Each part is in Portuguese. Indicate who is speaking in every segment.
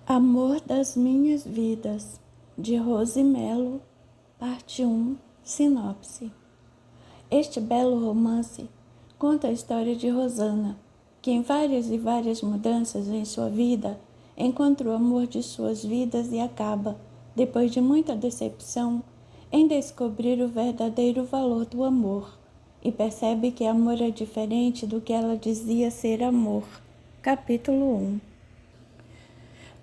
Speaker 1: Amor das Minhas Vidas, de Rose Melo, parte 1, sinopse. Este belo romance conta a história de Rosana, que em várias mudanças em sua vida, encontra o amor de suas vidas e acaba, depois de muita decepção, em descobrir o verdadeiro valor do amor, e percebe que amor é diferente do que ela dizia ser amor. Capítulo 1.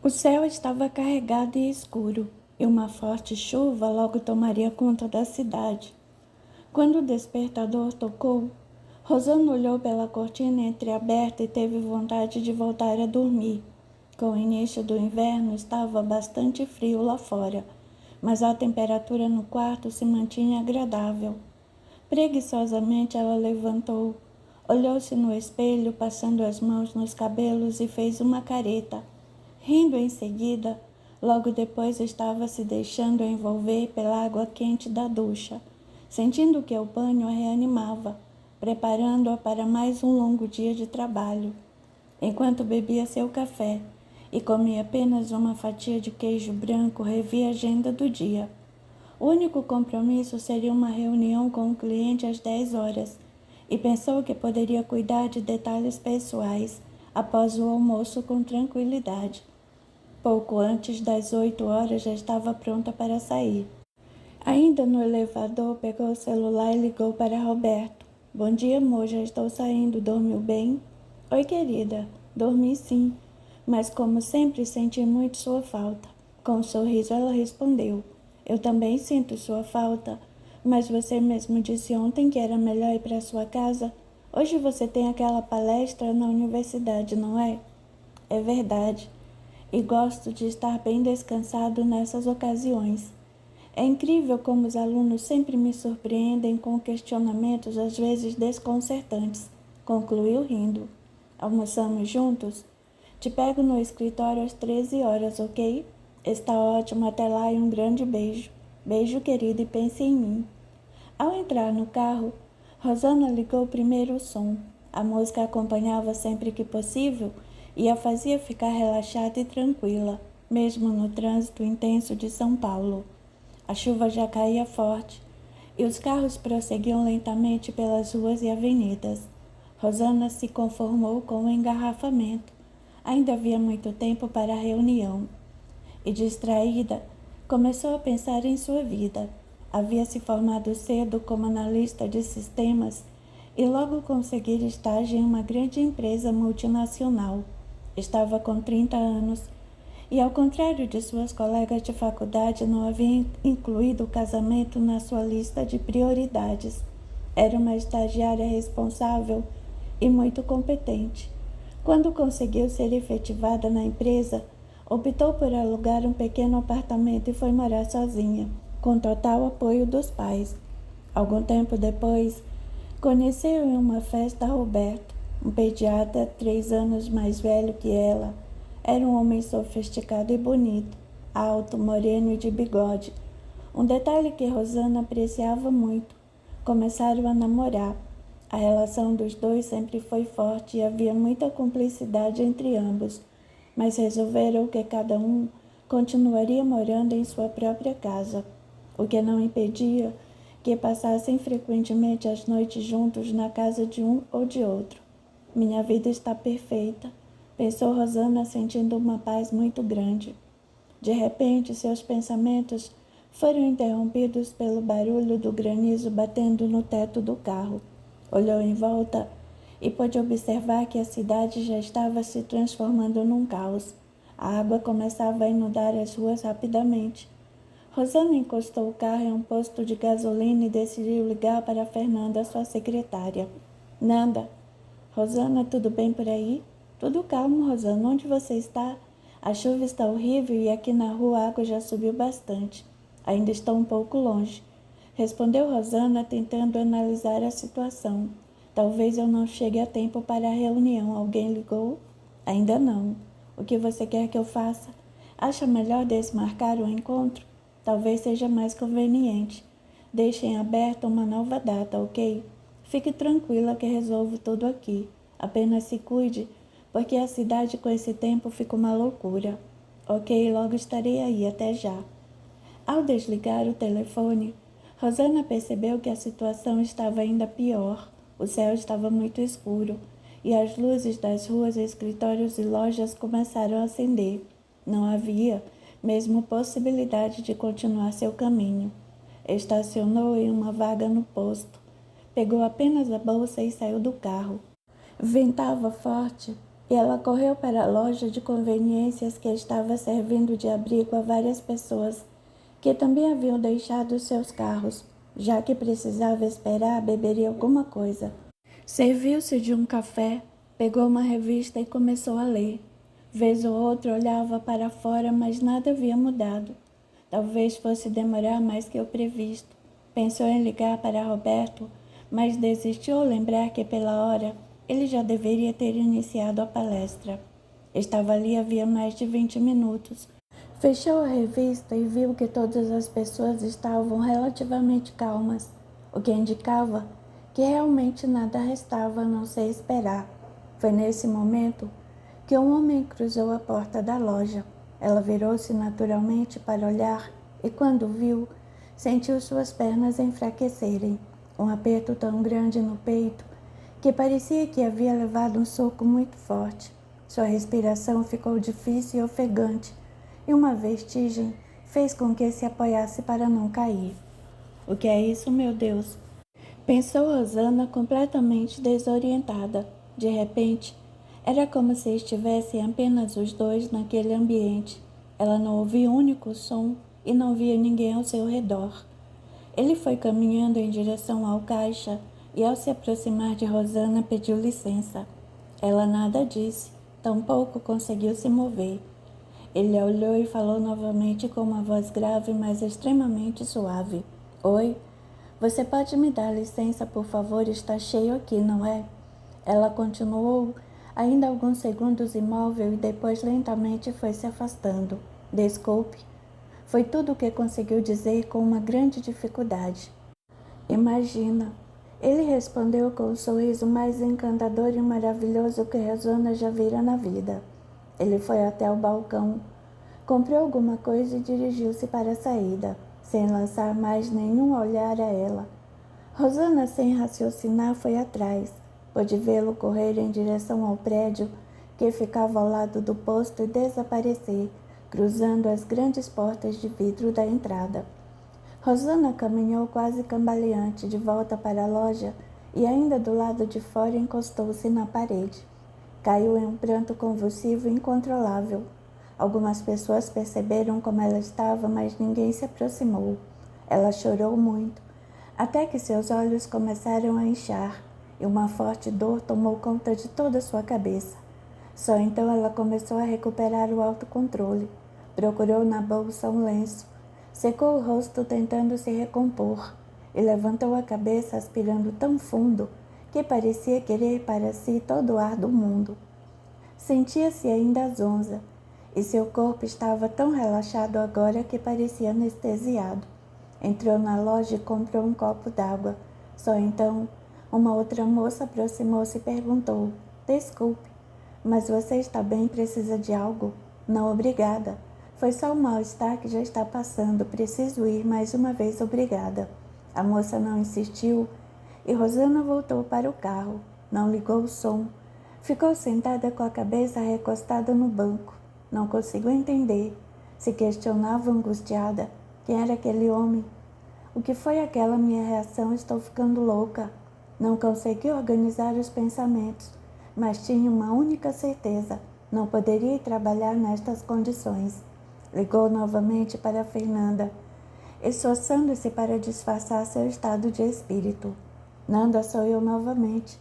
Speaker 1: O céu estava carregado e escuro, e uma forte chuva logo tomaria conta da cidade. Quando o despertador tocou, Rosana olhou pela cortina entreaberta e teve vontade de voltar a dormir. Com o início do inverno estava bastante frio lá fora, mas a temperatura no quarto se mantinha agradável. Preguiçosamente ela levantou, olhou-se no espelho, passando as mãos nos cabelos e fez uma careta. Rindo em seguida, logo depois estava se deixando envolver pela água quente da ducha, sentindo que o banho a reanimava, preparando-a para mais um longo dia de trabalho. Enquanto bebia seu café e comia apenas uma fatia de queijo branco, revia a agenda do dia. O único compromisso seria uma reunião com o cliente às 10 horas, e pensou que poderia cuidar de detalhes pessoais após o almoço com tranquilidade. Pouco antes das 8 horas já estava pronta para sair. Ainda no elevador, pegou o celular e ligou para Roberto. Bom dia, amor, já estou saindo, dormiu bem? Oi, querida, dormi sim, mas como sempre senti muito sua falta. Com um sorriso ela respondeu, eu também sinto sua falta, mas você mesmo disse ontem que era melhor ir para sua casa. Hoje você tem aquela palestra na universidade, não é? É verdade. E gosto de estar bem descansado nessas ocasiões. É incrível como os alunos sempre me surpreendem com questionamentos às vezes desconcertantes, concluiu rindo. Almoçamos juntos? Te pego no escritório às 13 horas, ok? Está ótimo, até lá e um grande beijo. Beijo, querido, e pense em mim. Ao entrar no carro, Rosana ligou primeiro o som. A música acompanhava sempre que possível e a fazia ficar relaxada e tranquila, mesmo no trânsito intenso de São Paulo. A chuva já caía forte e os carros prosseguiam lentamente pelas ruas e avenidas. Rosana se conformou com o engarrafamento. Ainda havia muito tempo para a reunião. E distraída, começou a pensar em sua vida. Havia se formado cedo como analista de sistemas e logo conseguir estágio em uma grande empresa multinacional. Estava com 30 anos e, ao contrário de suas colegas de faculdade, não havia incluído o casamento na sua lista de prioridades. Era uma estagiária responsável e muito competente. Quando conseguiu ser efetivada na empresa, optou por alugar um pequeno apartamento e foi morar sozinha, com total apoio dos pais. Algum tempo depois, conheceu em uma festa Roberto, um pediatra 3 anos mais velho que ela. Era um homem sofisticado e bonito, alto, moreno e de bigode. Um detalhe que Rosana apreciava muito. Começaram a namorar. A relação dos dois sempre foi forte e havia muita cumplicidade entre ambos, mas resolveram que cada um continuaria morando em sua própria casa, o que não impedia que passassem frequentemente as noites juntos na casa de um ou de outro. Minha vida está perfeita, pensou Rosana, sentindo uma paz muito grande. De repente, seus pensamentos foram interrompidos pelo barulho do granizo batendo no teto do carro. Olhou em volta e pôde observar que a cidade já estava se transformando num caos. A água começava a inundar as ruas rapidamente. Rosana encostou o carro em um posto de gasolina e decidiu ligar para Fernanda, sua secretária. Nanda. Rosana, tudo bem por aí? Tudo calmo, Rosana. Onde você está? A chuva está horrível e aqui na rua a água já subiu bastante. Ainda estou um pouco longe, respondeu Rosana, tentando analisar a situação. Talvez eu não chegue a tempo para a reunião. Alguém ligou? Ainda não. O que você quer que eu faça? Acha melhor desmarcar o encontro? Talvez seja mais conveniente. Deixem aberta uma nova data, ok? Fique tranquila que resolvo tudo aqui. Apenas se cuide, porque a cidade com esse tempo fica uma loucura. Ok, logo estarei aí, até já. Ao desligar o telefone, Rosana percebeu que a situação estava ainda pior. O céu estava muito escuro e as luzes das ruas, escritórios e lojas começaram a acender. Não havia mesmo possibilidade de continuar seu caminho. Estacionou em uma vaga no posto. Pegou apenas a bolsa e saiu do carro. Ventava forte e ela correu para a loja de conveniências que estava servindo de abrigo a várias pessoas que também haviam deixado seus carros, já que precisava esperar beber alguma coisa. Serviu-se de um café, pegou uma revista e começou a ler. Vez ou outra olhava para fora, mas nada havia mudado. Talvez fosse demorar mais que o previsto. Pensou em ligar para Roberto, mas desistiu ao lembrar que, pela hora, ele já deveria ter iniciado a palestra. Estava ali havia mais de 20 minutos. Fechou a revista e viu que todas as pessoas estavam relativamente calmas, o que indicava que realmente nada restava a não ser esperar. Foi nesse momento que um homem cruzou a porta da loja. Ela virou-se naturalmente para olhar e, quando viu, sentiu suas pernas enfraquecerem. Um aperto tão grande no peito que parecia que havia levado um soco muito forte. Sua respiração ficou difícil e ofegante, e uma vertigem fez com que se apoiasse para não cair. O que é isso, meu Deus? Pensou Rosana, completamente desorientada. De repente, era como se estivessem apenas os dois naquele ambiente. Ela não ouvia um único som e não via ninguém ao seu redor. Ele foi caminhando em direção ao caixa e, ao se aproximar de Rosana, pediu licença. Ela nada disse, tampouco conseguiu se mover. Ele a olhou e falou novamente com uma voz grave, mas extremamente suave. Oi, você pode me dar licença, por favor? Está cheio aqui, não é? Ela continuou ainda alguns segundos imóvel e depois lentamente foi se afastando. Desculpe. Foi tudo o que conseguiu dizer com uma grande dificuldade. Imagina. Ele respondeu com o sorriso mais encantador e maravilhoso que Rosana já vira na vida. Ele foi até o balcão, comprou alguma coisa e dirigiu-se para a saída, sem lançar mais nenhum olhar a ela. Rosana, sem raciocinar, foi atrás. Pôde vê-lo correr em direção ao prédio que ficava ao lado do posto e desaparecer, cruzando as grandes portas de vidro da entrada. Rosana caminhou quase cambaleante de volta para a loja e, ainda do lado de fora, encostou-se na parede. Caiu em um pranto convulsivo e incontrolável. Algumas pessoas perceberam como ela estava, mas ninguém se aproximou. Ela chorou muito, até que seus olhos começaram a inchar e uma forte dor tomou conta de toda sua cabeça. Só então ela começou a recuperar o autocontrole. Procurou na bolsa um lenço, secou o rosto tentando se recompor e levantou a cabeça aspirando tão fundo que parecia querer para si todo o ar do mundo. Sentia-se ainda zonza e seu corpo estava tão relaxado agora que parecia anestesiado. Entrou na loja e comprou um copo d'água. Só então, uma outra moça aproximou-se e perguntou: Desculpe, mas você está bem? Precisa de algo? Não, obrigada. Foi só um mal-estar que já está passando. Preciso ir mais uma vez, obrigada. A moça não insistiu e Rosana voltou para o carro. Não ligou o som. Ficou sentada com a cabeça recostada no banco. Não conseguiu entender. Se questionava angustiada. Quem era aquele homem? O que foi aquela minha reação? Estou ficando louca. Não consegui organizar os pensamentos, mas tinha uma única certeza: não poderia ir trabalhar nestas condições. Ligou novamente para Fernanda, esforçando-se para disfarçar seu estado de espírito. Nanda, sou eu novamente.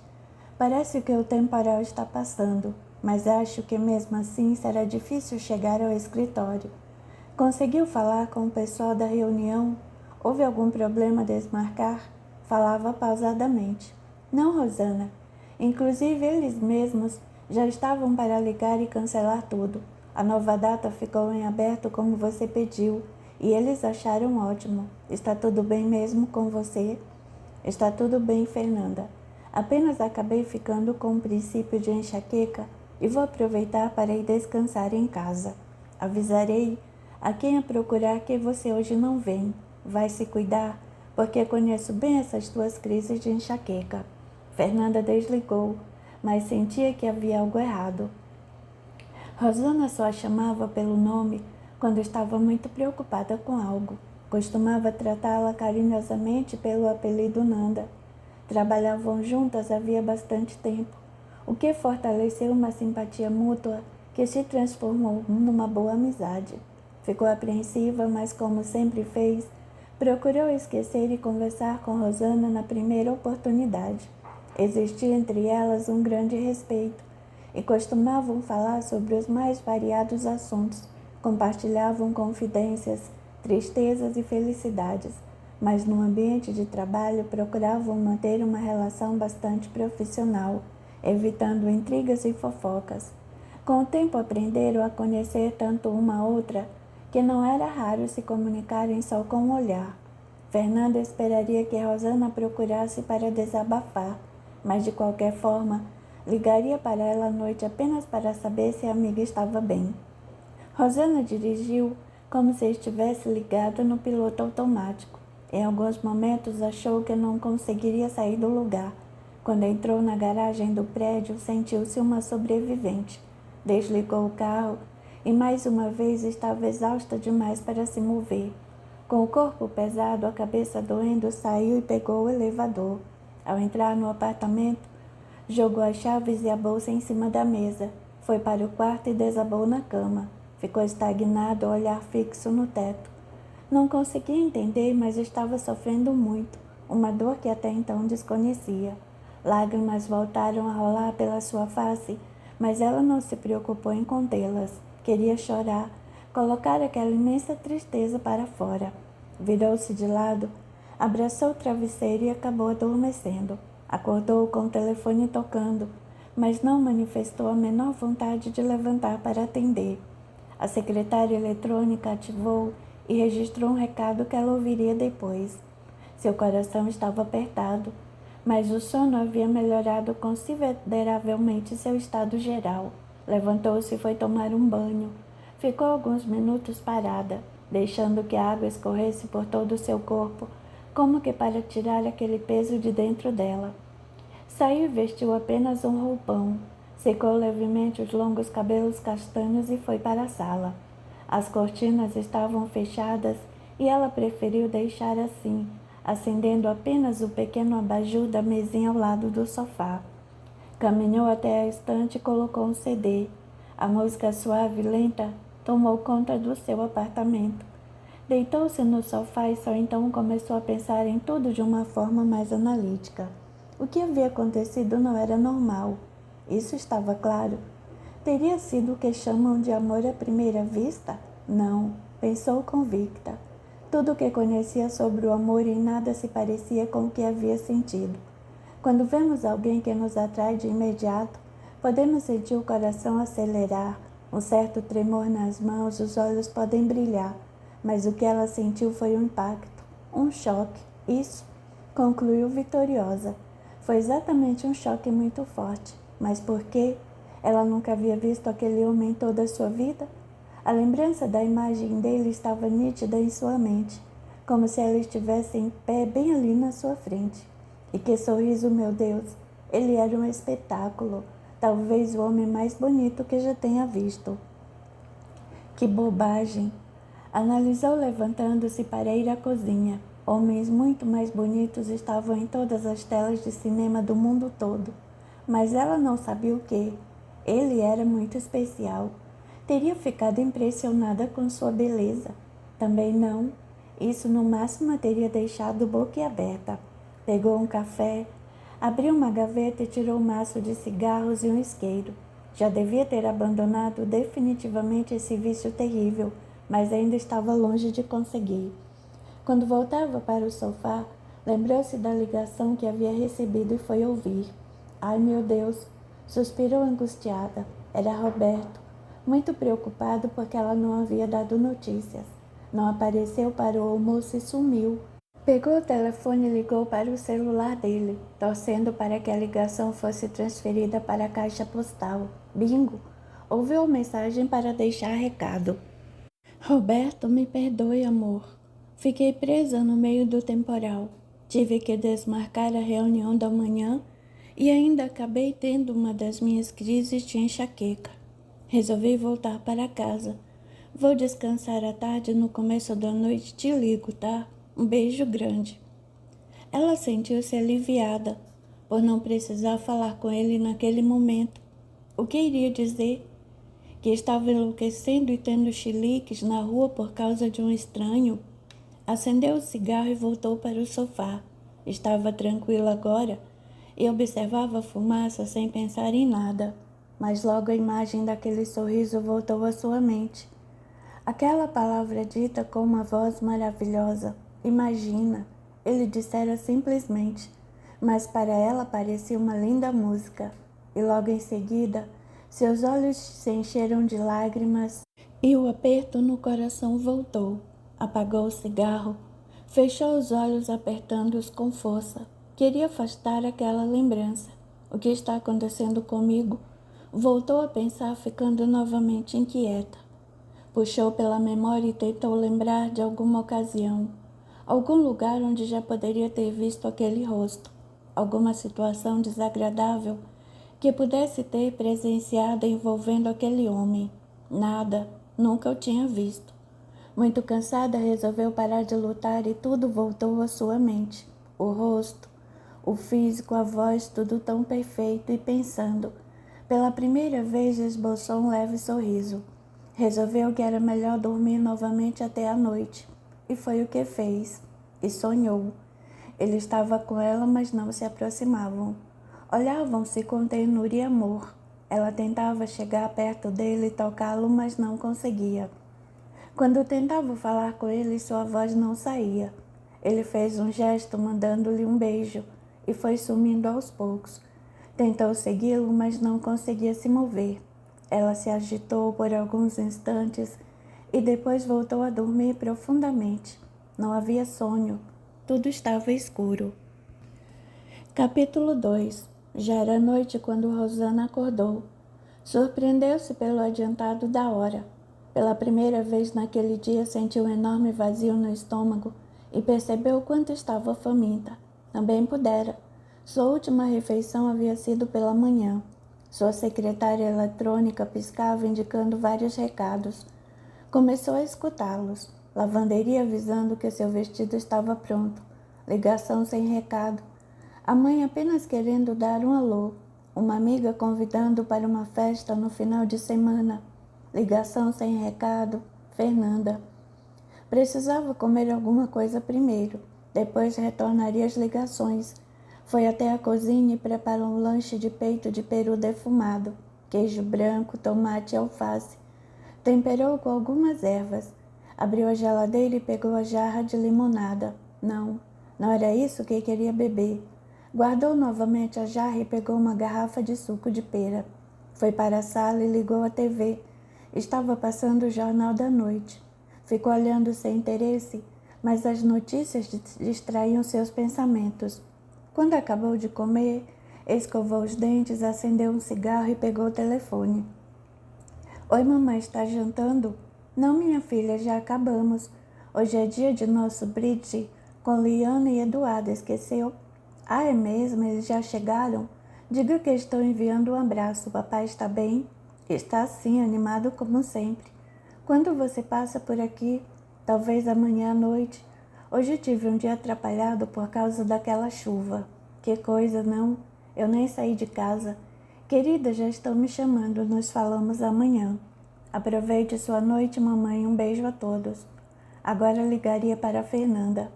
Speaker 1: Parece que o temporal está passando, mas acho que mesmo assim será difícil chegar ao escritório. Conseguiu falar com o pessoal da reunião? Houve algum problema a desmarcar? Falava pausadamente. Não, Rosana. Inclusive eles mesmos já estavam para ligar e cancelar tudo. A nova data ficou em aberto como você pediu e eles acharam ótimo. Está tudo bem mesmo com você? Está tudo bem, Fernanda. Apenas acabei ficando com um princípio de enxaqueca e vou aproveitar para ir descansar em casa. Avisarei a quem a procurar que você hoje não vem. Vai se cuidar, porque conheço bem essas tuas crises de enxaqueca. Fernanda desligou, mas sentia que havia algo errado. Rosana só a chamava pelo nome quando estava muito preocupada com algo. Costumava tratá-la carinhosamente pelo apelido Nanda. Trabalhavam juntas havia bastante tempo, o que fortaleceu uma simpatia mútua que se transformou numa boa amizade. Ficou apreensiva, mas como sempre fez, procurou esquecer e conversar com Rosana na primeira oportunidade. Existia entre elas um grande respeito e costumavam falar sobre os mais variados assuntos, compartilhavam confidências, tristezas e felicidades, mas no ambiente de trabalho procuravam manter uma relação bastante profissional, evitando intrigas e fofocas. Com o tempo aprenderam a conhecer tanto uma a outra que não era raro se comunicarem só com o olhar. Fernanda esperaria que Rosana procurasse para desabafar, mas de qualquer forma, ligaria para ela à noite apenas para saber se a amiga estava bem. Rosana dirigiu como se estivesse ligada no piloto automático. Em alguns momentos achou que não conseguiria sair do lugar. Quando entrou na garagem do prédio, sentiu-se uma sobrevivente. Desligou o carro e mais uma vez estava exausta demais para se mover. Com o corpo pesado, a cabeça doendo, saiu e pegou o elevador. Ao entrar no apartamento, jogou as chaves e a bolsa em cima da mesa. Foi para o quarto e desabou na cama. Ficou estagnado, olhar fixo no teto. Não conseguia entender, mas estava sofrendo muito, uma dor que até então desconhecia. Lágrimas voltaram a rolar pela sua face, mas ela não se preocupou em contê-las. Queria chorar, colocar aquela imensa tristeza para fora. Virou-se de lado, abraçou o travesseiro e acabou adormecendo. Acordou com o telefone tocando, mas não manifestou a menor vontade de levantar para atender. A secretária eletrônica ativou e registrou um recado que ela ouviria depois. Seu coração estava apertado, mas o sono havia melhorado consideravelmente seu estado geral. Levantou-se e foi tomar um banho. Ficou alguns minutos parada, deixando que a água escorresse por todo o seu corpo, como que para tirar aquele peso de dentro dela. Saiu e vestiu apenas um roupão. Secou levemente os longos cabelos castanhos e foi para a sala. As cortinas estavam fechadas e ela preferiu deixar assim, acendendo apenas o pequeno abajur da mesinha ao lado do sofá. Caminhou até a estante e colocou um CD. A música suave e lenta tomou conta do seu apartamento. Deitou-se no sofá e só então começou a pensar em tudo de uma forma mais analítica. O que havia acontecido não era normal. Isso estava claro. Teria sido o que chamam de amor à primeira vista? Não, pensou convicta. Tudo o que conhecia sobre o amor em nada se parecia com o que havia sentido. Quando vemos alguém que nos atrai de imediato, podemos sentir o coração acelerar, um certo tremor nas mãos, os olhos podem brilhar, mas o que ela sentiu foi um impacto, um choque. Isso, concluiu vitoriosa. Foi exatamente um choque muito forte. Mas por quê? Ela nunca havia visto aquele homem toda a sua vida? A lembrança da imagem dele estava nítida em sua mente, como se ela estivesse em pé bem ali na sua frente. E que sorriso, meu Deus! Ele era um espetáculo, talvez o homem mais bonito que já tenha visto. Que bobagem! Analisou levantando-se para ir à cozinha. Homens muito mais bonitos estavam em todas as telas de cinema do mundo todo. Mas ela não sabia o que. Ele era muito especial. Teria ficado impressionada com sua beleza. Também não. Isso no máximo a teria deixado boquiaberta. Pegou um café, abriu uma gaveta e tirou um maço de cigarros e um isqueiro. Já devia ter abandonado definitivamente esse vício terrível, mas ainda estava longe de conseguir. Quando voltava para o sofá, lembrou-se da ligação que havia recebido e foi ouvir. Ai, meu Deus! Suspirou angustiada. Era Roberto, muito preocupado porque ela não havia dado notícias. Não apareceu para o almoço e sumiu. Pegou o telefone e ligou para o celular dele, torcendo para que a ligação fosse transferida para a caixa postal. Bingo! ouviu a mensagem para deixar recado. Roberto, me perdoe, amor. Fiquei presa no meio do temporal. Tive que desmarcar a reunião da manhã e ainda acabei tendo uma das minhas crises de enxaqueca. Resolvi voltar para casa. Vou descansar à tarde, no começo da noite te ligo, tá? Um beijo grande. Ela sentiu-se aliviada por não precisar falar com ele naquele momento. O que iria dizer? Que estava enlouquecendo e tendo chiliques na rua por causa de um estranho? Acendeu o cigarro e voltou para o sofá. Estava tranquila agora e observava a fumaça sem pensar em nada. Mas logo a imagem daquele sorriso voltou à sua mente. Aquela palavra dita com uma voz maravilhosa. Imagina, ele dissera simplesmente, mas para ela parecia uma linda música. E logo em seguida, seus olhos se encheram de lágrimas e o aperto no coração voltou. Apagou o cigarro, fechou os olhos apertando-os com força. Queria afastar aquela lembrança. O que está acontecendo comigo? Voltou a pensar, ficando novamente inquieta. Puxou pela memória e tentou lembrar de alguma ocasião, algum lugar onde já poderia ter visto aquele rosto, alguma situação desagradável que pudesse ter presenciado envolvendo aquele homem. Nada, nunca o tinha visto. Muito cansada, resolveu parar de lutar e tudo voltou à sua mente. O rosto, o físico, a voz, tudo tão perfeito e pensando. Pela primeira vez esboçou um leve sorriso. Resolveu que era melhor dormir novamente até a noite. E foi o que fez. E sonhou. Ele estava com ela, mas não se aproximavam. Olhavam-se com ternura e amor. Ela tentava chegar perto dele e tocá-lo, mas não conseguia. Quando tentava falar com ele, sua voz não saía. Ele fez um gesto mandando-lhe um beijo e foi sumindo aos poucos. Tentou segui-lo, mas não conseguia se mover. Ela se agitou por alguns instantes e depois voltou a dormir profundamente. Não havia sonho, tudo estava escuro. Capítulo 2. Já era noite quando Rosana acordou. Surpreendeu-se pelo adiantado da hora. Pela primeira vez naquele dia sentiu um enorme vazio no estômago e percebeu quanto estava faminta. Também pudera. Sua última refeição havia sido pela manhã. Sua secretária eletrônica piscava indicando vários recados. Começou a escutá-los. Lavanderia avisando que seu vestido estava pronto. Ligação sem recado. A mãe apenas querendo dar um alô. Uma amiga convidando para uma festa no final de semana. Ligação sem recado. Fernanda. Precisava comer alguma coisa primeiro. Depois retornaria as ligações. Foi até a cozinha e preparou um lanche de peito de peru defumado, queijo branco, tomate e alface. Temperou com algumas ervas. Abriu a geladeira e pegou a jarra de limonada. Não era isso que queria beber. Guardou novamente a jarra e pegou uma garrafa de suco de pera. Foi para a sala e ligou a TV. Estava passando o Jornal da Noite. Ficou olhando sem interesse, mas as notícias distraíam seus pensamentos. Quando acabou de comer, escovou os dentes, acendeu um cigarro e pegou o telefone. Oi, mamãe, está jantando? Não, minha filha, já acabamos. Hoje é dia de nosso bridge com Liana e Eduardo, esqueceu? Ah, é mesmo? Eles já chegaram? Diga que estou enviando um abraço. Papai está bem? Está sim, animado como sempre. Quando você passa por aqui? Talvez amanhã à noite. Hoje tive um dia atrapalhado por causa daquela chuva. Que coisa, não? Eu nem saí de casa. Querida, já estão me chamando. Nos falamos amanhã. Aproveite sua noite, mamãe. Um beijo a todos. Agora ligaria para a Fernanda.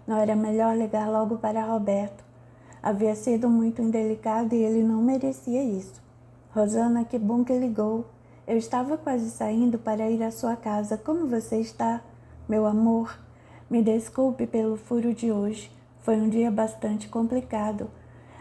Speaker 1: Não era melhor ligar logo para Roberto. Havia sido muito indelicado e ele não merecia isso. Rosana, que bom que ligou. Eu estava quase saindo para ir à sua casa. Como você está, meu amor? Me desculpe pelo furo de hoje. Foi um dia bastante complicado.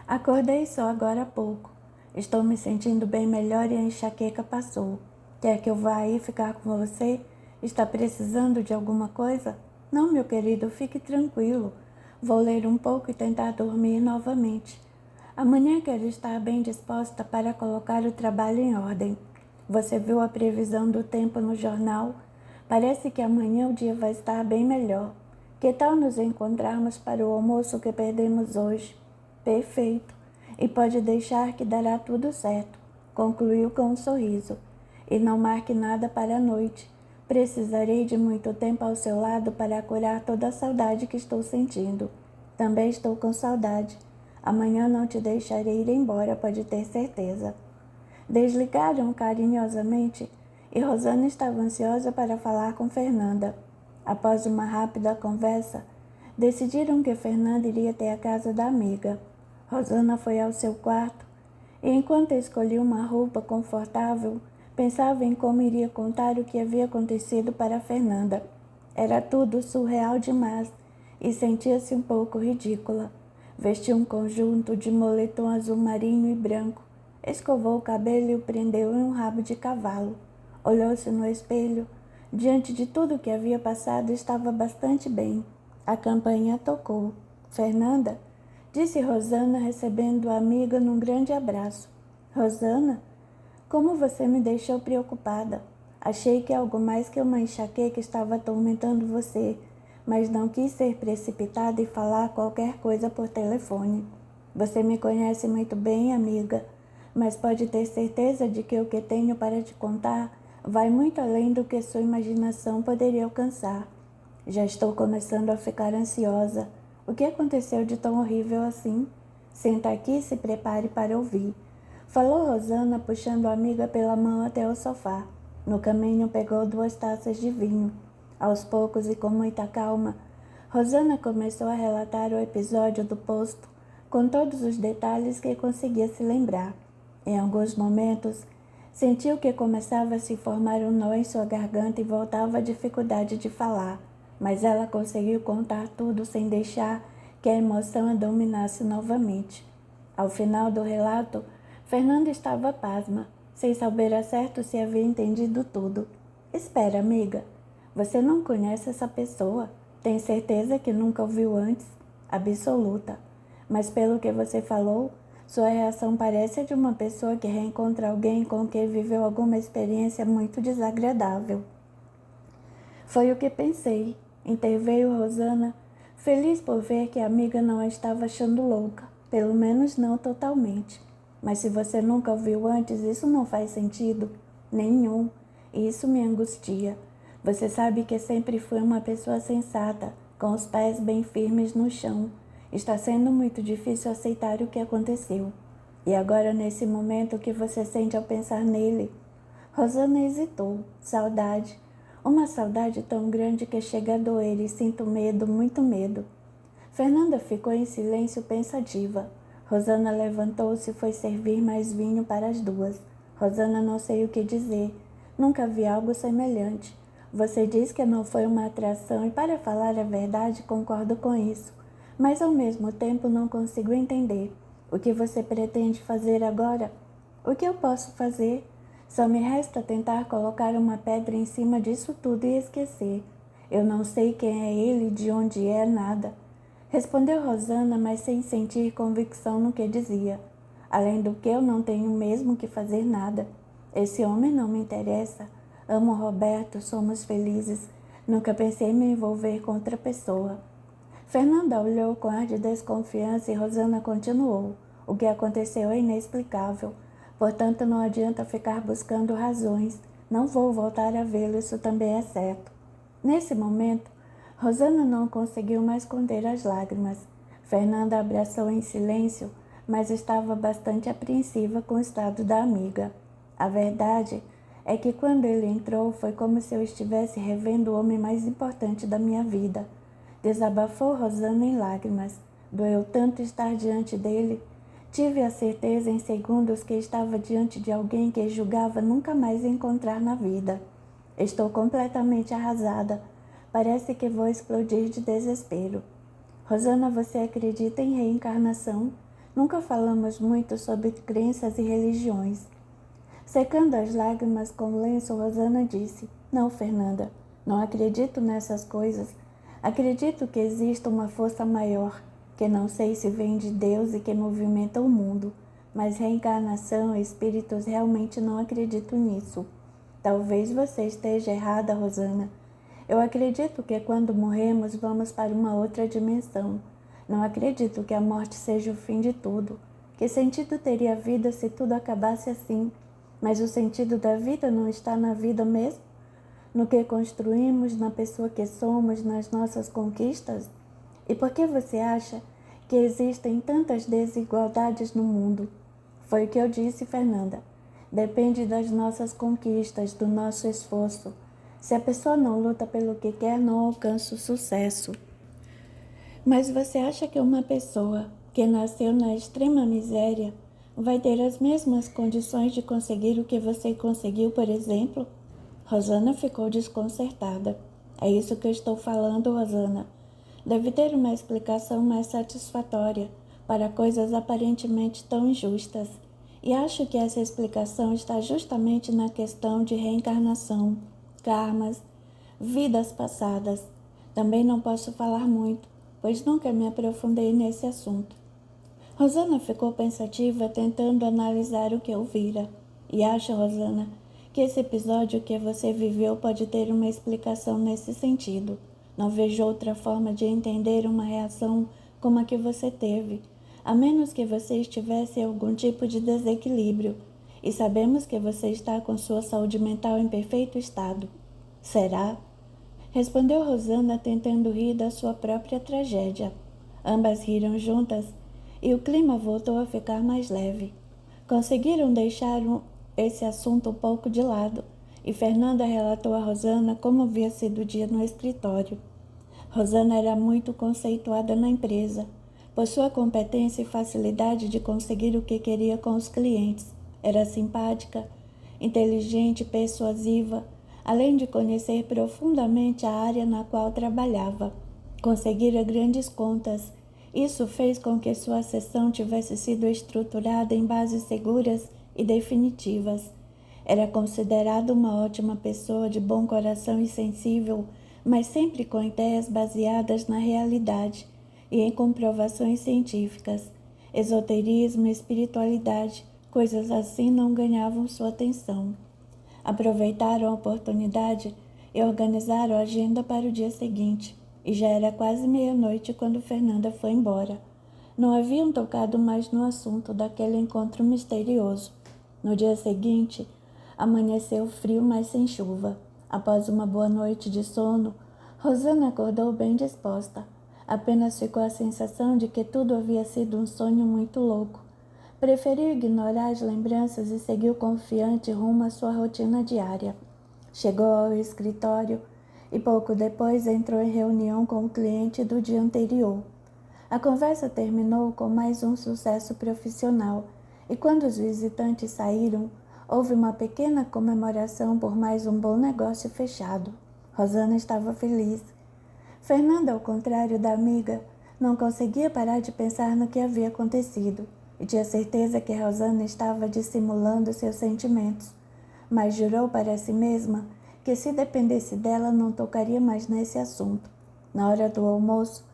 Speaker 1: Acordei só agora há pouco. Estou me sentindo bem melhor e a enxaqueca passou. Quer que eu vá aí ficar com você? Está precisando de alguma coisa? Não, meu querido, fique tranquilo. Vou ler um pouco e tentar dormir novamente. Amanhã quero estar bem disposta para colocar o trabalho em ordem. Você viu a previsão do tempo no jornal? Parece que amanhã o dia vai estar bem melhor. Que tal nos encontrarmos para o almoço que perdemos hoje? Perfeito. E pode deixar que dará tudo certo, concluiu com um sorriso. E não marque nada para a noite. Precisarei de muito tempo ao seu lado para curar toda a saudade que estou sentindo. Também estou com saudade. Amanhã não te deixarei ir embora, pode ter certeza. Desligaram carinhosamente e Rosana estava ansiosa para falar com Fernanda. Após uma rápida conversa, decidiram que Fernanda iria até a casa da amiga. Rosana foi ao seu quarto e, enquanto escolhia uma roupa confortável, pensava em como iria contar o que havia acontecido para Fernanda. Era tudo surreal demais e sentia-se um pouco ridícula. Vestiu um conjunto de moletom azul marinho e branco, escovou o cabelo e o prendeu em um rabo de cavalo. Olhou-se no espelho. Diante de tudo que havia passado, estava bastante bem. A campainha tocou. Fernanda? Disse Rosana, recebendo a amiga num grande abraço. Rosana? Como você me deixou preocupada. Achei que algo mais que uma enxaqueca estava atormentando você, mas não quis ser precipitada e falar qualquer coisa por telefone. Você me conhece muito bem, amiga, mas pode ter certeza de que o que tenho para te contar vai muito além do que sua imaginação poderia alcançar. Já estou começando a ficar ansiosa. O que aconteceu de tão horrível assim? Senta aqui e se prepare para ouvir. Falou Rosana, puxando a amiga pela mão até o sofá. No caminho pegou 2 taças de vinho. Aos poucos e com muita calma, Rosana começou a relatar o episódio do posto, com todos os detalhes que conseguia se lembrar. Em alguns momentos, sentiu que começava a se formar um nó em sua garganta e voltava a dificuldade de falar, mas ela conseguiu contar tudo sem deixar que a emoção a dominasse novamente. Ao final do relato, Fernanda estava pasma, sem saber a certo se havia entendido tudo. Espera, amiga. Você não conhece essa pessoa? Tem certeza que nunca ouviu antes? Absoluta. Mas pelo que você falou, sua reação parece a de uma pessoa que reencontra alguém com quem viveu alguma experiência muito desagradável. Foi o que pensei, interveio Rosana, feliz por ver que a amiga não a estava achando louca, pelo menos não totalmente. Mas se você nunca ouviu antes, isso não faz sentido nenhum, e isso me angustia. Você sabe que sempre fui uma pessoa sensata, com os pés bem firmes no chão. Está sendo muito difícil aceitar o que aconteceu. E agora, nesse momento, o que você sente ao pensar nele? Rosana hesitou. Saudade. Uma saudade tão grande que chega a doer e sinto medo, muito medo. Fernanda ficou em silêncio pensativa. Rosana levantou-se e foi servir mais vinho para as duas. Rosana, não sei o que dizer. Nunca vi algo semelhante. Você diz que não foi uma atração e, para falar a verdade, concordo com isso. Mas, ao mesmo tempo, não consigo entender. O que você pretende fazer agora? O que eu posso fazer? Só me resta tentar colocar uma pedra em cima disso tudo e esquecer. Eu não sei quem é ele, de onde é, nada. Respondeu Rosana, mas sem sentir convicção no que dizia. Além do que, eu não tenho mesmo que fazer nada. Esse homem não me interessa. Amo Roberto, somos felizes. Nunca pensei em me envolver com outra pessoa. Fernanda olhou com ar de desconfiança e Rosana continuou. O que aconteceu é inexplicável. Portanto, não adianta ficar buscando razões. Não vou voltar a vê-lo, isso também é certo. Nesse momento, Rosana não conseguiu mais conter as lágrimas. Fernanda a abraçou em silêncio, mas estava bastante apreensiva com o estado da amiga. A verdade é que quando ele entrou, foi como se eu estivesse revendo o homem mais importante da minha vida. Desabafou Rosana em lágrimas. Doeu tanto estar diante dele. Tive a certeza em segundos que estava diante de alguém que julgava nunca mais encontrar na vida. Estou completamente arrasada. Parece que vou explodir de desespero. Rosana, você acredita em reencarnação? Nunca falamos muito sobre crenças e religiões. Secando as lágrimas com o lenço, Rosana disse: Não, Fernanda, não acredito nessas coisas. Acredito que existe uma força maior, que não sei se vem de Deus e que movimenta o mundo, mas reencarnação e espíritos realmente não acredito nisso. Talvez você esteja errada, Rosana. Eu acredito que quando morremos vamos para uma outra dimensão. Não acredito que a morte seja o fim de tudo. Que sentido teria a vida se tudo acabasse assim? Mas o sentido da vida não está na vida mesmo? No que construímos, na pessoa que somos, nas nossas conquistas? E por que você acha que existem tantas desigualdades no mundo? Foi o que eu disse, Fernanda. Depende das nossas conquistas, do nosso esforço. Se a pessoa não luta pelo que quer, não alcança o sucesso. Mas você acha que uma pessoa que nasceu na extrema miséria vai ter as mesmas condições de conseguir o que você conseguiu, por exemplo? Rosana ficou desconcertada. É isso que eu estou falando, Rosana. Deve ter uma explicação mais satisfatória para coisas aparentemente tão injustas. E acho que essa explicação está justamente na questão de reencarnação, karmas, vidas passadas. Também não posso falar muito, pois nunca me aprofundei nesse assunto. Rosana ficou pensativa, tentando analisar o que ouvira. E acho, Rosana, que esse episódio que você viveu pode ter uma explicação nesse sentido. Não vejo outra forma de entender uma reação como a que você teve, a menos que você estivesse em algum tipo de desequilíbrio. E sabemos que você está com sua saúde mental em perfeito estado. Será? Respondeu Rosana, tentando rir da sua própria tragédia. Ambas riram juntas e o clima voltou a ficar mais leve. Conseguiram deixar esse assunto um pouco de lado e Fernanda relatou a Rosana como havia sido o dia no escritório. Rosana era muito conceituada na empresa, por sua competência e facilidade de conseguir o que queria com os clientes. Era simpática, inteligente e persuasiva, além de conhecer profundamente a área na qual trabalhava. Conseguira grandes contas. Isso fez com que sua sessão tivesse sido estruturada em bases seguras e definitivas. Era considerada uma ótima pessoa de bom coração e sensível, mas sempre com ideias baseadas na realidade e em comprovações científicas. Esoterismo e espiritualidade, coisas assim não ganhavam sua atenção. Aproveitaram a oportunidade e organizaram a agenda para o dia seguinte, e já era quase meia-noite quando Fernanda foi embora. Não haviam tocado mais no assunto daquele encontro misterioso. No dia seguinte, amanheceu frio, mas sem chuva. Após uma boa noite de sono, Rosana acordou bem disposta. Apenas ficou a sensação de que tudo havia sido um sonho muito louco. Preferiu ignorar as lembranças e seguiu confiante rumo à sua rotina diária. Chegou ao escritório e pouco depois entrou em reunião com o cliente do dia anterior. A conversa terminou com mais um sucesso profissional e quando os visitantes saíram, houve uma pequena comemoração por mais um bom negócio fechado. Rosana estava feliz. Fernanda, ao contrário da amiga, não conseguia parar de pensar no que havia acontecido e tinha certeza que Rosana estava dissimulando seus sentimentos, mas jurou para si mesma que se dependesse dela não tocaria mais nesse assunto. Na hora do almoço,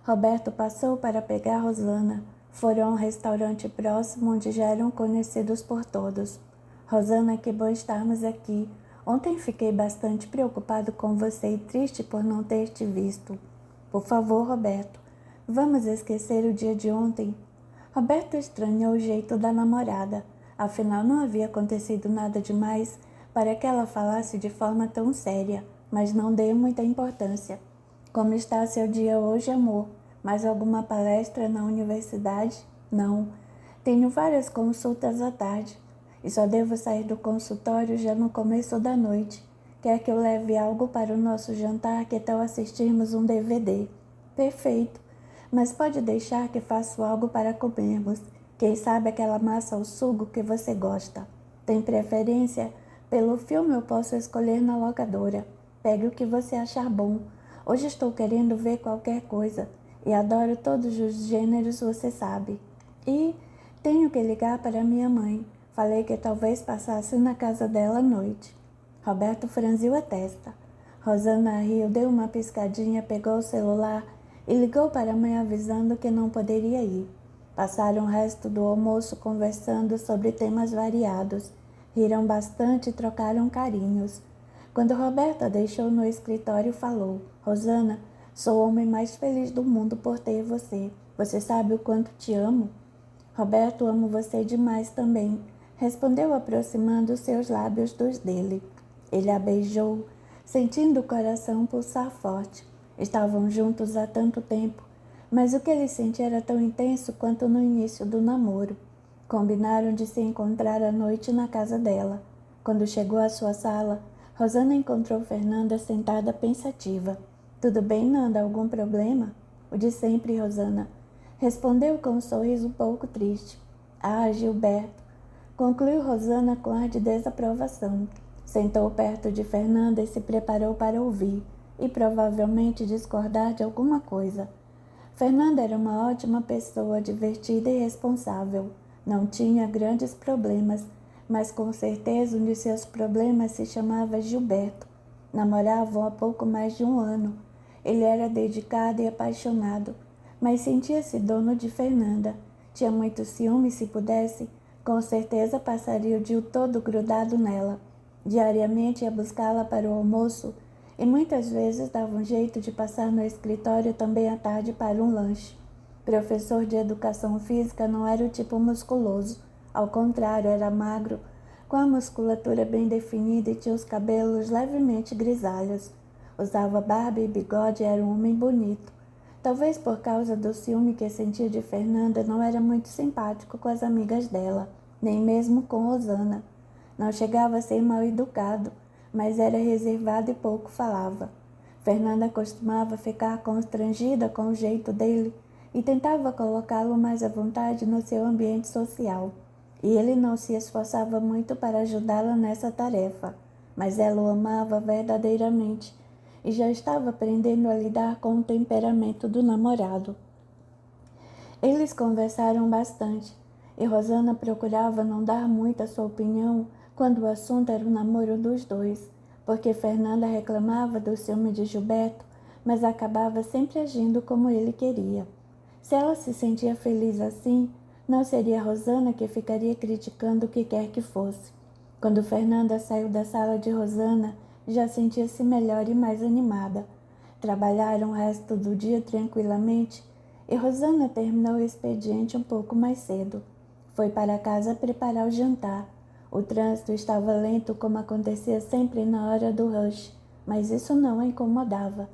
Speaker 1: Roberto passou para pegar Rosana. Foram a um restaurante próximo onde já eram conhecidos por todos. Rosana, que bom estarmos aqui. Ontem fiquei bastante preocupado com você e triste por não ter te visto. Por favor, Roberto, vamos esquecer o dia de ontem. Roberto estranhou o jeito da namorada. Afinal, não havia acontecido nada demais para que ela falasse de forma tão séria, mas não deu muita importância. Como está seu dia hoje, amor? Mais alguma palestra na universidade? Não. Tenho várias consultas à tarde e só devo sair do consultório já no começo da noite. Quer que eu leve algo para o nosso jantar? Que tal assistirmos um DVD? Perfeito. Mas pode deixar que faço algo para comermos. Quem sabe aquela massa ao sugo que você gosta. Tem preferência? Pelo filme eu posso escolher na locadora. Pegue o que você achar bom. Hoje estou querendo ver qualquer coisa e adoro todos os gêneros, você sabe. E tenho que ligar para minha mãe. Falei que talvez passasse na casa dela à noite. Roberto franziu a testa. Rosana riu, deu uma piscadinha, pegou o celular e ligou para a mãe avisando que não poderia ir. Passaram o resto do almoço conversando sobre temas variados. Riram bastante e trocaram carinhos. Quando Roberto a deixou no escritório, falou: Rosana, sou o homem mais feliz do mundo por ter você. Você sabe o quanto te amo? Roberto, amo você demais também, respondeu aproximando seus lábios dos dele. Ele a beijou, sentindo o coração pulsar forte. Estavam juntos há tanto tempo, mas o que ele sentia era tão intenso quanto no início do namoro. Combinaram de se encontrar à noite na casa dela. Quando chegou à sua sala, Rosana encontrou Fernanda sentada pensativa. Tudo bem, Nanda? Algum problema? O de sempre, Rosana. Respondeu com um sorriso um pouco triste. Ah, Gilberto. Concluiu Rosana com ar de desaprovação. Sentou perto de Fernanda e se preparou para ouvir, e provavelmente discordar de alguma coisa. Fernanda era uma ótima pessoa, divertida e responsável. Não tinha grandes problemas, mas com certeza um de seus problemas se chamava Gilberto. Namoravam há pouco mais de um ano. Ele era dedicado e apaixonado, mas sentia-se dono de Fernanda. Tinha muito ciúme, se pudesse, com certeza passaria o dia todo grudado nela. Diariamente ia buscá-la para o almoço e muitas vezes dava um jeito de passar no escritório também à tarde para um lanche. Professor de educação física não era o tipo musculoso, ao contrário, era magro, com a musculatura bem definida e tinha os cabelos levemente grisalhos. Usava barba e bigode e era um homem bonito. Talvez por causa do ciúme que sentia de Fernanda, não era muito simpático com as amigas dela, nem mesmo com Rosana. Não chegava a ser mal educado, mas era reservado e pouco falava. Fernanda costumava ficar constrangida com o jeito dele e tentava colocá-lo mais à vontade no seu ambiente social. E ele não se esforçava muito para ajudá-la nessa tarefa, mas ela o amava verdadeiramente e já estava aprendendo a lidar com o temperamento do namorado. Eles conversaram bastante e Rosana procurava não dar muito a sua opinião quando o assunto era o namoro dos dois, porque Fernanda reclamava do ciúme de Gilberto, mas acabava sempre agindo como ele queria. Se ela se sentia feliz assim, não seria Rosana que ficaria criticando o que quer que fosse. Quando Fernanda saiu da sala de Rosana, já sentia-se melhor e mais animada. Trabalharam o resto do dia tranquilamente e Rosana terminou o expediente um pouco mais cedo. Foi para casa preparar o jantar. O trânsito estava lento como acontecia sempre na hora do rush, mas isso não a incomodava.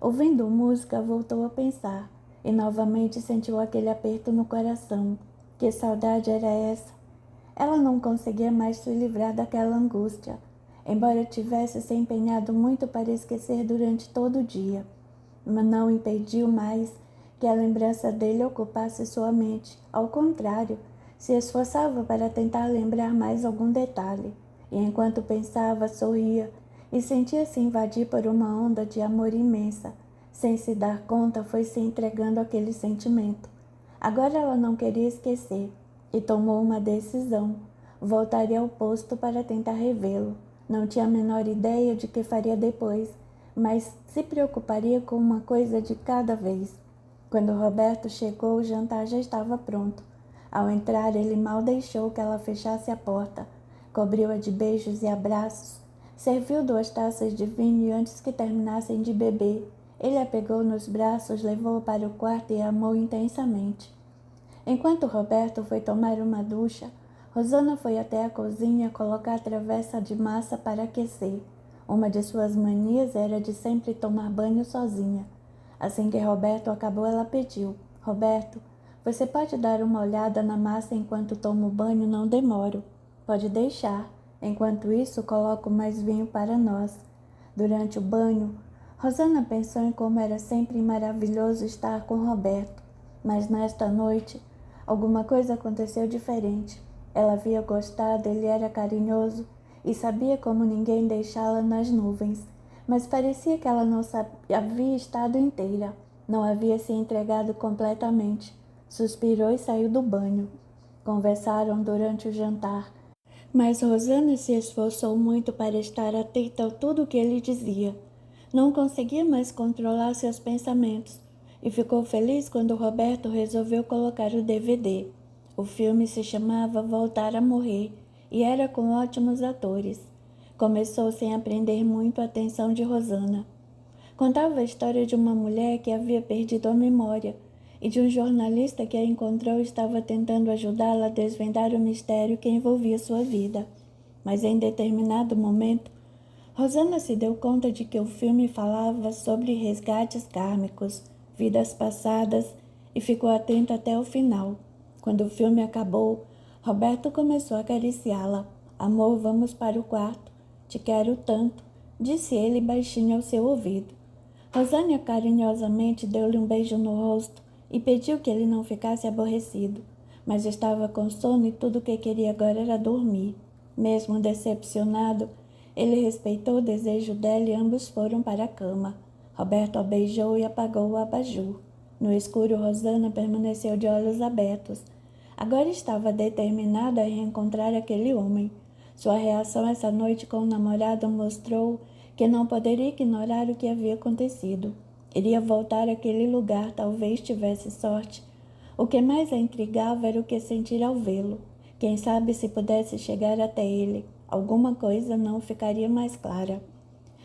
Speaker 1: Ouvindo música, voltou a pensar e novamente sentiu aquele aperto no coração. Que saudade era essa? Ela não conseguia mais se livrar daquela angústia, embora tivesse se empenhado muito para esquecer durante todo o dia. Mas não impediu mais que a lembrança dele ocupasse sua mente. Ao contrário, se esforçava para tentar lembrar mais algum detalhe, e enquanto pensava, sorria e sentia-se invadir por uma onda de amor imensa. Sem se dar conta, foi se entregando àquele sentimento. Agora ela não queria esquecer e tomou uma decisão. Voltaria ao posto para tentar revê-lo. Não tinha a menor ideia de que faria depois, mas se preocuparia com uma coisa de cada vez. Quando Roberto chegou, o jantar já estava pronto. Ao entrar, ele mal deixou que ela fechasse a porta. Cobriu-a de beijos e abraços. Serviu 2 taças de vinho e antes que terminassem de beber, ele a pegou nos braços, levou-a para o quarto e a amou intensamente. Enquanto Roberto foi tomar uma ducha, Rosana foi até a cozinha colocar a travessa de massa para aquecer. Uma de suas manias era de sempre tomar banho sozinha. Assim que Roberto acabou, ela pediu: Roberto, você pode dar uma olhada na massa enquanto tomo banho? Não demoro. Pode deixar. Enquanto isso, coloco mais vinho para nós. Durante o banho, Rosana pensou em como era sempre maravilhoso estar com Roberto. Mas nesta noite, alguma coisa aconteceu diferente. Ela havia gostado, ele era carinhoso e sabia como ninguém deixá-la nas nuvens. Mas parecia que ela não havia estado inteira, não havia se entregado completamente. Suspirou e saiu do banho. Conversaram durante o jantar, mas Rosana se esforçou muito para estar atenta a tudo o que ele dizia. Não conseguia mais controlar seus pensamentos. e ficou feliz quando Roberto resolveu colocar o DVD. O filme se chamava Voltar a Morrer e era com ótimos atores. Começou sem aprender muito a atenção de Rosana. Contava a história de uma mulher que havia perdido a memória e de um jornalista que a encontrou e estava tentando ajudá-la a desvendar o mistério que envolvia sua vida. Mas em determinado momento, Rosana se deu conta de que o filme falava sobre resgates kármicos, vidas passadas, e ficou atenta até o final. Quando o filme acabou, Roberto começou a acariciá-la. Amor, vamos para o quarto. Te quero tanto, disse ele baixinho ao seu ouvido. Rosânia carinhosamente deu-lhe um beijo no rosto e pediu que ele não ficasse aborrecido, mas estava com sono e tudo o que queria agora era dormir. Mesmo decepcionado, ele respeitou o desejo dela e ambos foram para a cama. Roberto a beijou e apagou o abajur. No escuro, Rosana permaneceu de olhos abertos. Agora estava determinada a reencontrar aquele homem. Sua reação essa noite com o namorado mostrou que não poderia ignorar o que havia acontecido. Iria voltar àquele lugar, talvez tivesse sorte. O que mais a intrigava era o que sentira ao vê-lo. Quem sabe se pudesse chegar até ele, alguma coisa não ficaria mais clara.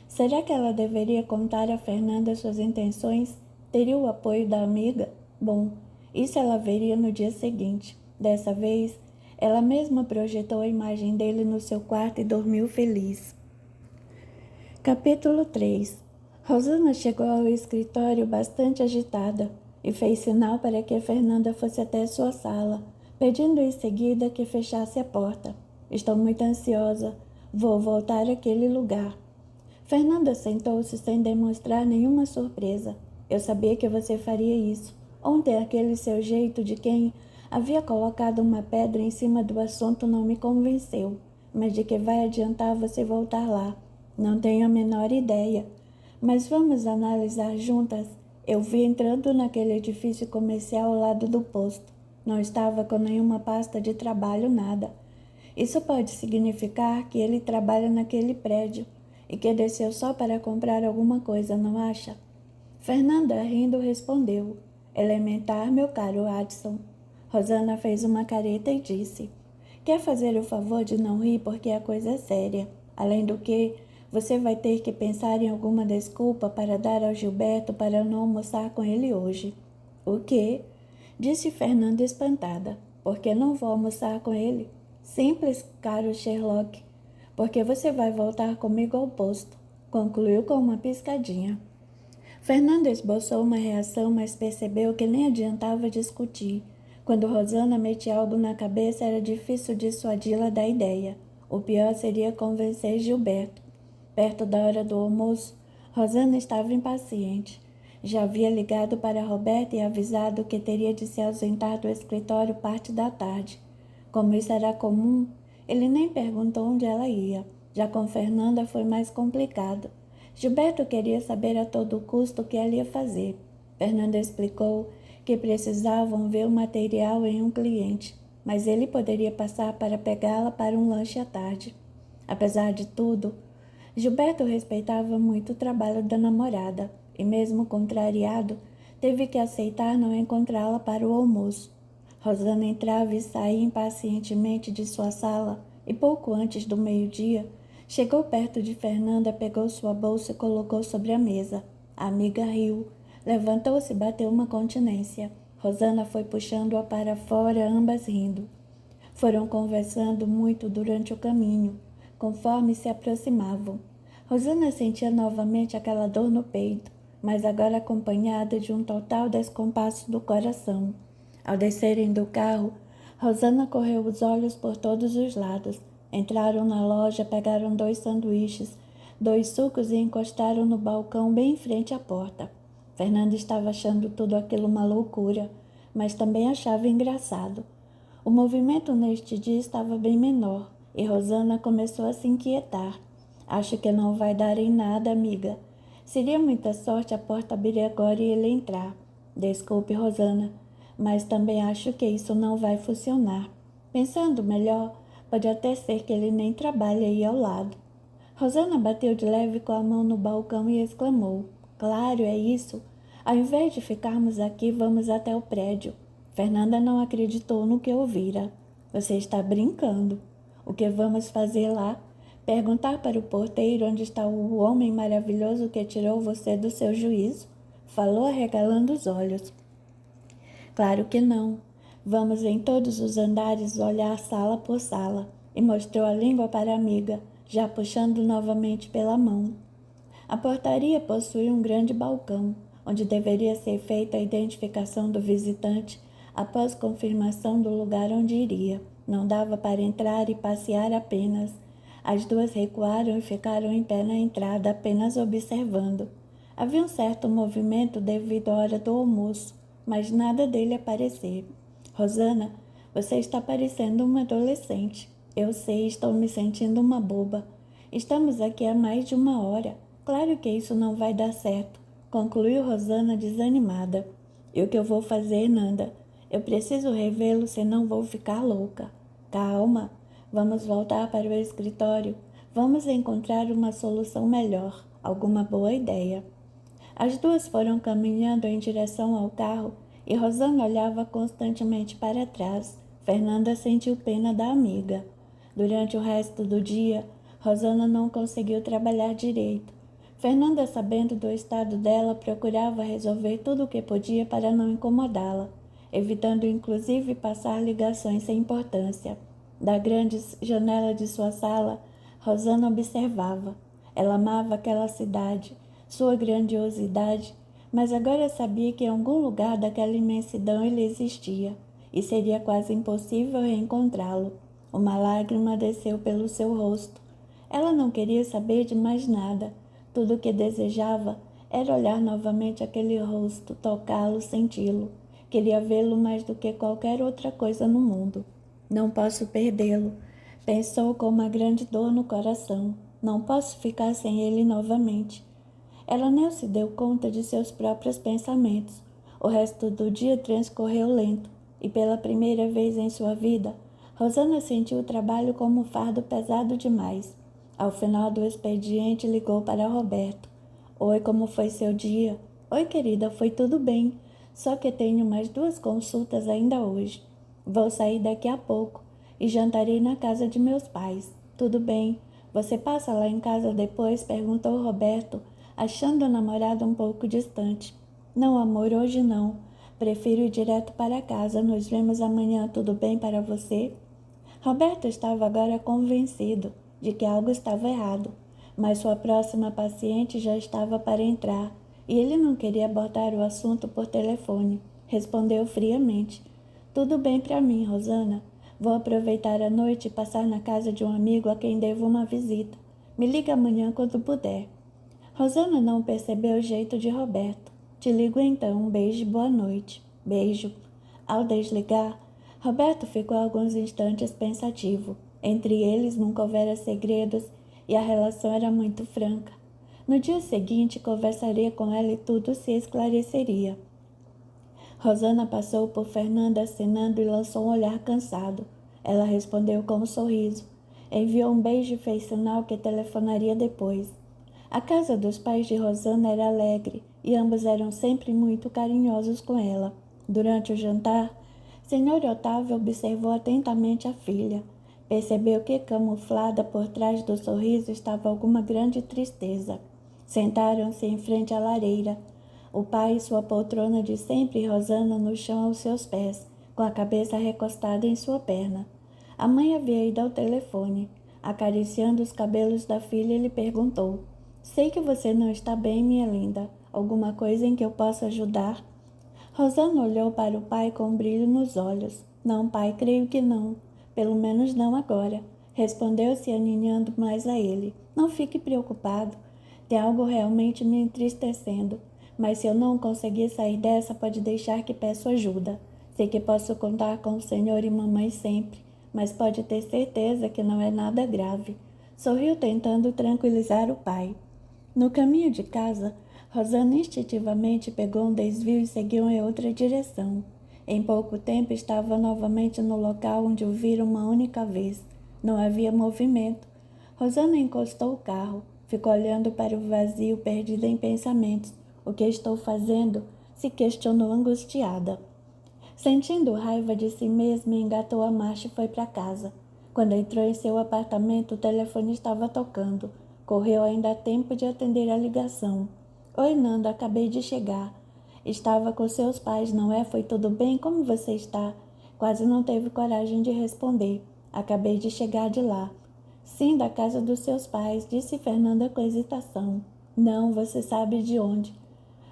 Speaker 1: Será que ela deveria contar a Fernanda suas intenções? Teria o apoio da amiga? Bom, isso ela veria no dia seguinte. Dessa vez, ela mesma projetou a imagem dele no seu quarto e dormiu feliz. Capítulo 3. Rosana chegou ao escritório bastante agitada e fez sinal para que Fernanda fosse até sua sala, pedindo em seguida que fechasse a porta. Estou muito ansiosa. Vou voltar àquele lugar. Fernanda sentou-se sem demonstrar nenhuma surpresa. Eu sabia que você faria isso. Ontem aquele seu jeito de quem havia colocado uma pedra em cima do assunto não me convenceu. Mas de que vai adiantar você voltar lá? Não tenho a menor ideia. Mas vamos analisar juntas. Eu vi entrando naquele edifício comercial ao lado do posto. Não estava com nenhuma pasta de trabalho, nada. Isso pode significar que ele trabalha naquele prédio e que desceu só para comprar alguma coisa, não acha? Fernanda, rindo, respondeu. Elementar, meu caro Watson. Rosana fez uma careta e disse. Quer fazer o favor de não rir porque a coisa é séria. Além do que, você vai ter que pensar em alguma desculpa para dar ao Gilberto para não almoçar com ele hoje. O quê? Disse Fernanda espantada. Por que não vou almoçar com ele? Simples, caro Sherlock. Porque você vai voltar comigo ao posto. Concluiu com uma piscadinha. Fernanda esboçou uma reação, mas percebeu que nem adiantava discutir. Quando Rosana metia algo na cabeça, era difícil dissuadi-la da ideia. O pior seria convencer Gilberto. Perto da hora do almoço, Rosana estava impaciente. Já havia ligado para Roberto e avisado que teria de se ausentar do escritório parte da tarde. Como isso era comum, ele nem perguntou onde ela ia. Já com Fernanda foi mais complicado. Gilberto queria saber a todo custo o que ela ia fazer. Fernanda explicou que precisavam ver o material em um cliente, mas ele poderia passar para pegá-la para um lanche à tarde. Apesar de tudo, Gilberto respeitava muito o trabalho da namorada e, mesmo contrariado, teve que aceitar não encontrá-la para o almoço. Rosana entrava e saía impacientemente de sua sala e, pouco antes do meio-dia, chegou perto de Fernanda, pegou sua bolsa e colocou sobre a mesa. A amiga riu, levantou-se e bateu uma continência. Rosana foi puxando-a para fora, ambas rindo. Foram conversando muito durante o caminho, conforme se aproximavam. Rosana sentia novamente aquela dor no peito, mas agora acompanhada de um total descompasso do coração. Ao descerem do carro, Rosana correu os olhos por todos os lados. Entraram na loja, pegaram 2 sanduíches, 2 sucos e encostaram no balcão bem em frente à porta. Fernanda estava achando tudo aquilo uma loucura, mas também achava engraçado. O movimento neste dia estava bem menor e Rosana começou a se inquietar. Acho que não vai dar em nada, amiga. Seria muita sorte a porta abrir agora e ele entrar. Desculpe, Rosana, mas também acho que isso não vai funcionar. Pensando melhor, pode até ser que ele nem trabalhe aí ao lado. Rosana bateu de leve com a mão no balcão e exclamou. Claro, é isso. Ao invés de ficarmos aqui, vamos até o prédio. Fernanda não acreditou no que ouvira. Você está brincando. O que vamos fazer lá? Perguntar para o porteiro onde está o homem maravilhoso que tirou você do seu juízo? Falou arregalando os olhos. Claro que não. Vamos em todos os andares olhar sala por sala. E mostrou a língua para a amiga, já puxando novamente pela mão. A portaria possui um grande balcão, onde deveria ser feita a identificação do visitante após confirmação do lugar onde iria. Não dava para entrar e passear apenas. As duas recuaram e ficaram em pé na entrada, apenas observando. Havia um certo movimento devido à hora do almoço, mas nada dele aparecer. Rosana, você está parecendo uma adolescente. Eu sei, estou me sentindo uma boba. Estamos aqui há mais de uma hora. Claro que isso não vai dar certo, concluiu Rosana desanimada. E o que eu vou fazer, Nanda? Eu preciso revê-lo, senão vou ficar louca. Calma, vamos voltar para o escritório. Vamos encontrar uma solução melhor, alguma boa ideia. As duas foram caminhando em direção ao carro e Rosana olhava constantemente para trás. Fernanda sentiu pena da amiga. Durante o resto do dia, Rosana não conseguiu trabalhar direito. Fernanda, sabendo do estado dela, procurava resolver tudo o que podia para não incomodá-la, evitando inclusive passar ligações sem importância. Da grande janela de sua sala, Rosana observava. Ela amava aquela cidade, sua grandiosidade, mas agora sabia que em algum lugar daquela imensidão ele existia, e seria quase impossível reencontrá-lo. Uma lágrima desceu pelo seu rosto. Ela não queria saber de mais nada. Tudo o que desejava era olhar novamente aquele rosto, tocá-lo, senti-lo. Queria vê-lo mais do que qualquer outra coisa no mundo. Não posso perdê-lo, pensou com uma grande dor no coração. Não posso ficar sem ele novamente. Ela não se deu conta de seus próprios pensamentos. O resto do dia transcorreu lento, e pela primeira vez em sua vida, Rosana sentiu o trabalho como um fardo pesado demais. Ao final do expediente, ligou para Roberto. Oi, como foi seu dia? Oi, querida, foi tudo bem. Só que tenho mais 2 consultas ainda hoje. Vou sair daqui a pouco e jantarei na casa de meus pais. Tudo bem. Você passa lá em casa depois? Perguntou Roberto, achando a namorada um pouco distante. Não, amor, hoje não. Prefiro ir direto para casa. Nos vemos amanhã. Tudo bem para você? Roberto estava agora convencido de que algo estava errado, mas sua próxima paciente já estava para entrar e ele não queria abordar o assunto por telefone. Respondeu friamente. Tudo bem para mim, Rosana. Vou aproveitar a noite e passar na casa de um amigo a quem devo uma visita. Me liga amanhã quando puder. Rosana não percebeu o jeito de Roberto. Te ligo então. Um beijo e boa noite. Beijo. Ao desligar, Roberto ficou alguns instantes pensativo. Entre eles nunca houvera segredos e a relação era muito franca. No dia seguinte, conversaria com ela e tudo se esclareceria. Rosana passou por Fernanda acenando e lançou um olhar cansado. Ela respondeu com um sorriso. Enviou um beijo e fez sinal que telefonaria depois. A casa dos pais de Rosana era alegre e ambos eram sempre muito carinhosos com ela. Durante o jantar, Senhor Otávio observou atentamente a filha. Percebeu que, camuflada por trás do sorriso, estava alguma grande tristeza. Sentaram-se em frente à lareira. O pai e sua poltrona de sempre e Rosana no chão aos seus pés, com a cabeça recostada em sua perna. A mãe havia ido ao telefone. Acariciando os cabelos da filha, ele perguntou: Sei que você não está bem, minha linda. Alguma coisa em que eu possa ajudar? Rosana olhou para o pai com um brilho nos olhos. Não, pai, creio que não. Pelo menos não agora. Respondeu-se aninhando mais a ele. Não fique preocupado. Tem algo realmente me entristecendo. Mas se eu não conseguir sair dessa, pode deixar que peço ajuda. Sei que posso contar com o senhor e mamãe sempre, mas pode ter certeza que não é nada grave. Sorriu tentando tranquilizar o pai. No caminho de casa, Rosana instintivamente pegou um desvio e seguiu em outra direção. Em pouco tempo estava novamente no local onde o vira uma única vez. Não havia movimento. Rosana encostou o carro, ficou olhando para o vazio, perdida em pensamentos. O que estou fazendo? Se questionou angustiada. Sentindo raiva de si mesma, engatou a marcha e foi para casa. Quando entrou em seu apartamento, o telefone estava tocando. Correu ainda a tempo de atender a ligação. Oi, Nanda, acabei de chegar. Estava com seus pais, não é? Foi tudo bem? Como você está? Quase não teve coragem de responder. Acabei de chegar de lá. Sim, da casa dos seus pais, disse Fernanda com hesitação. Não, você sabe de onde.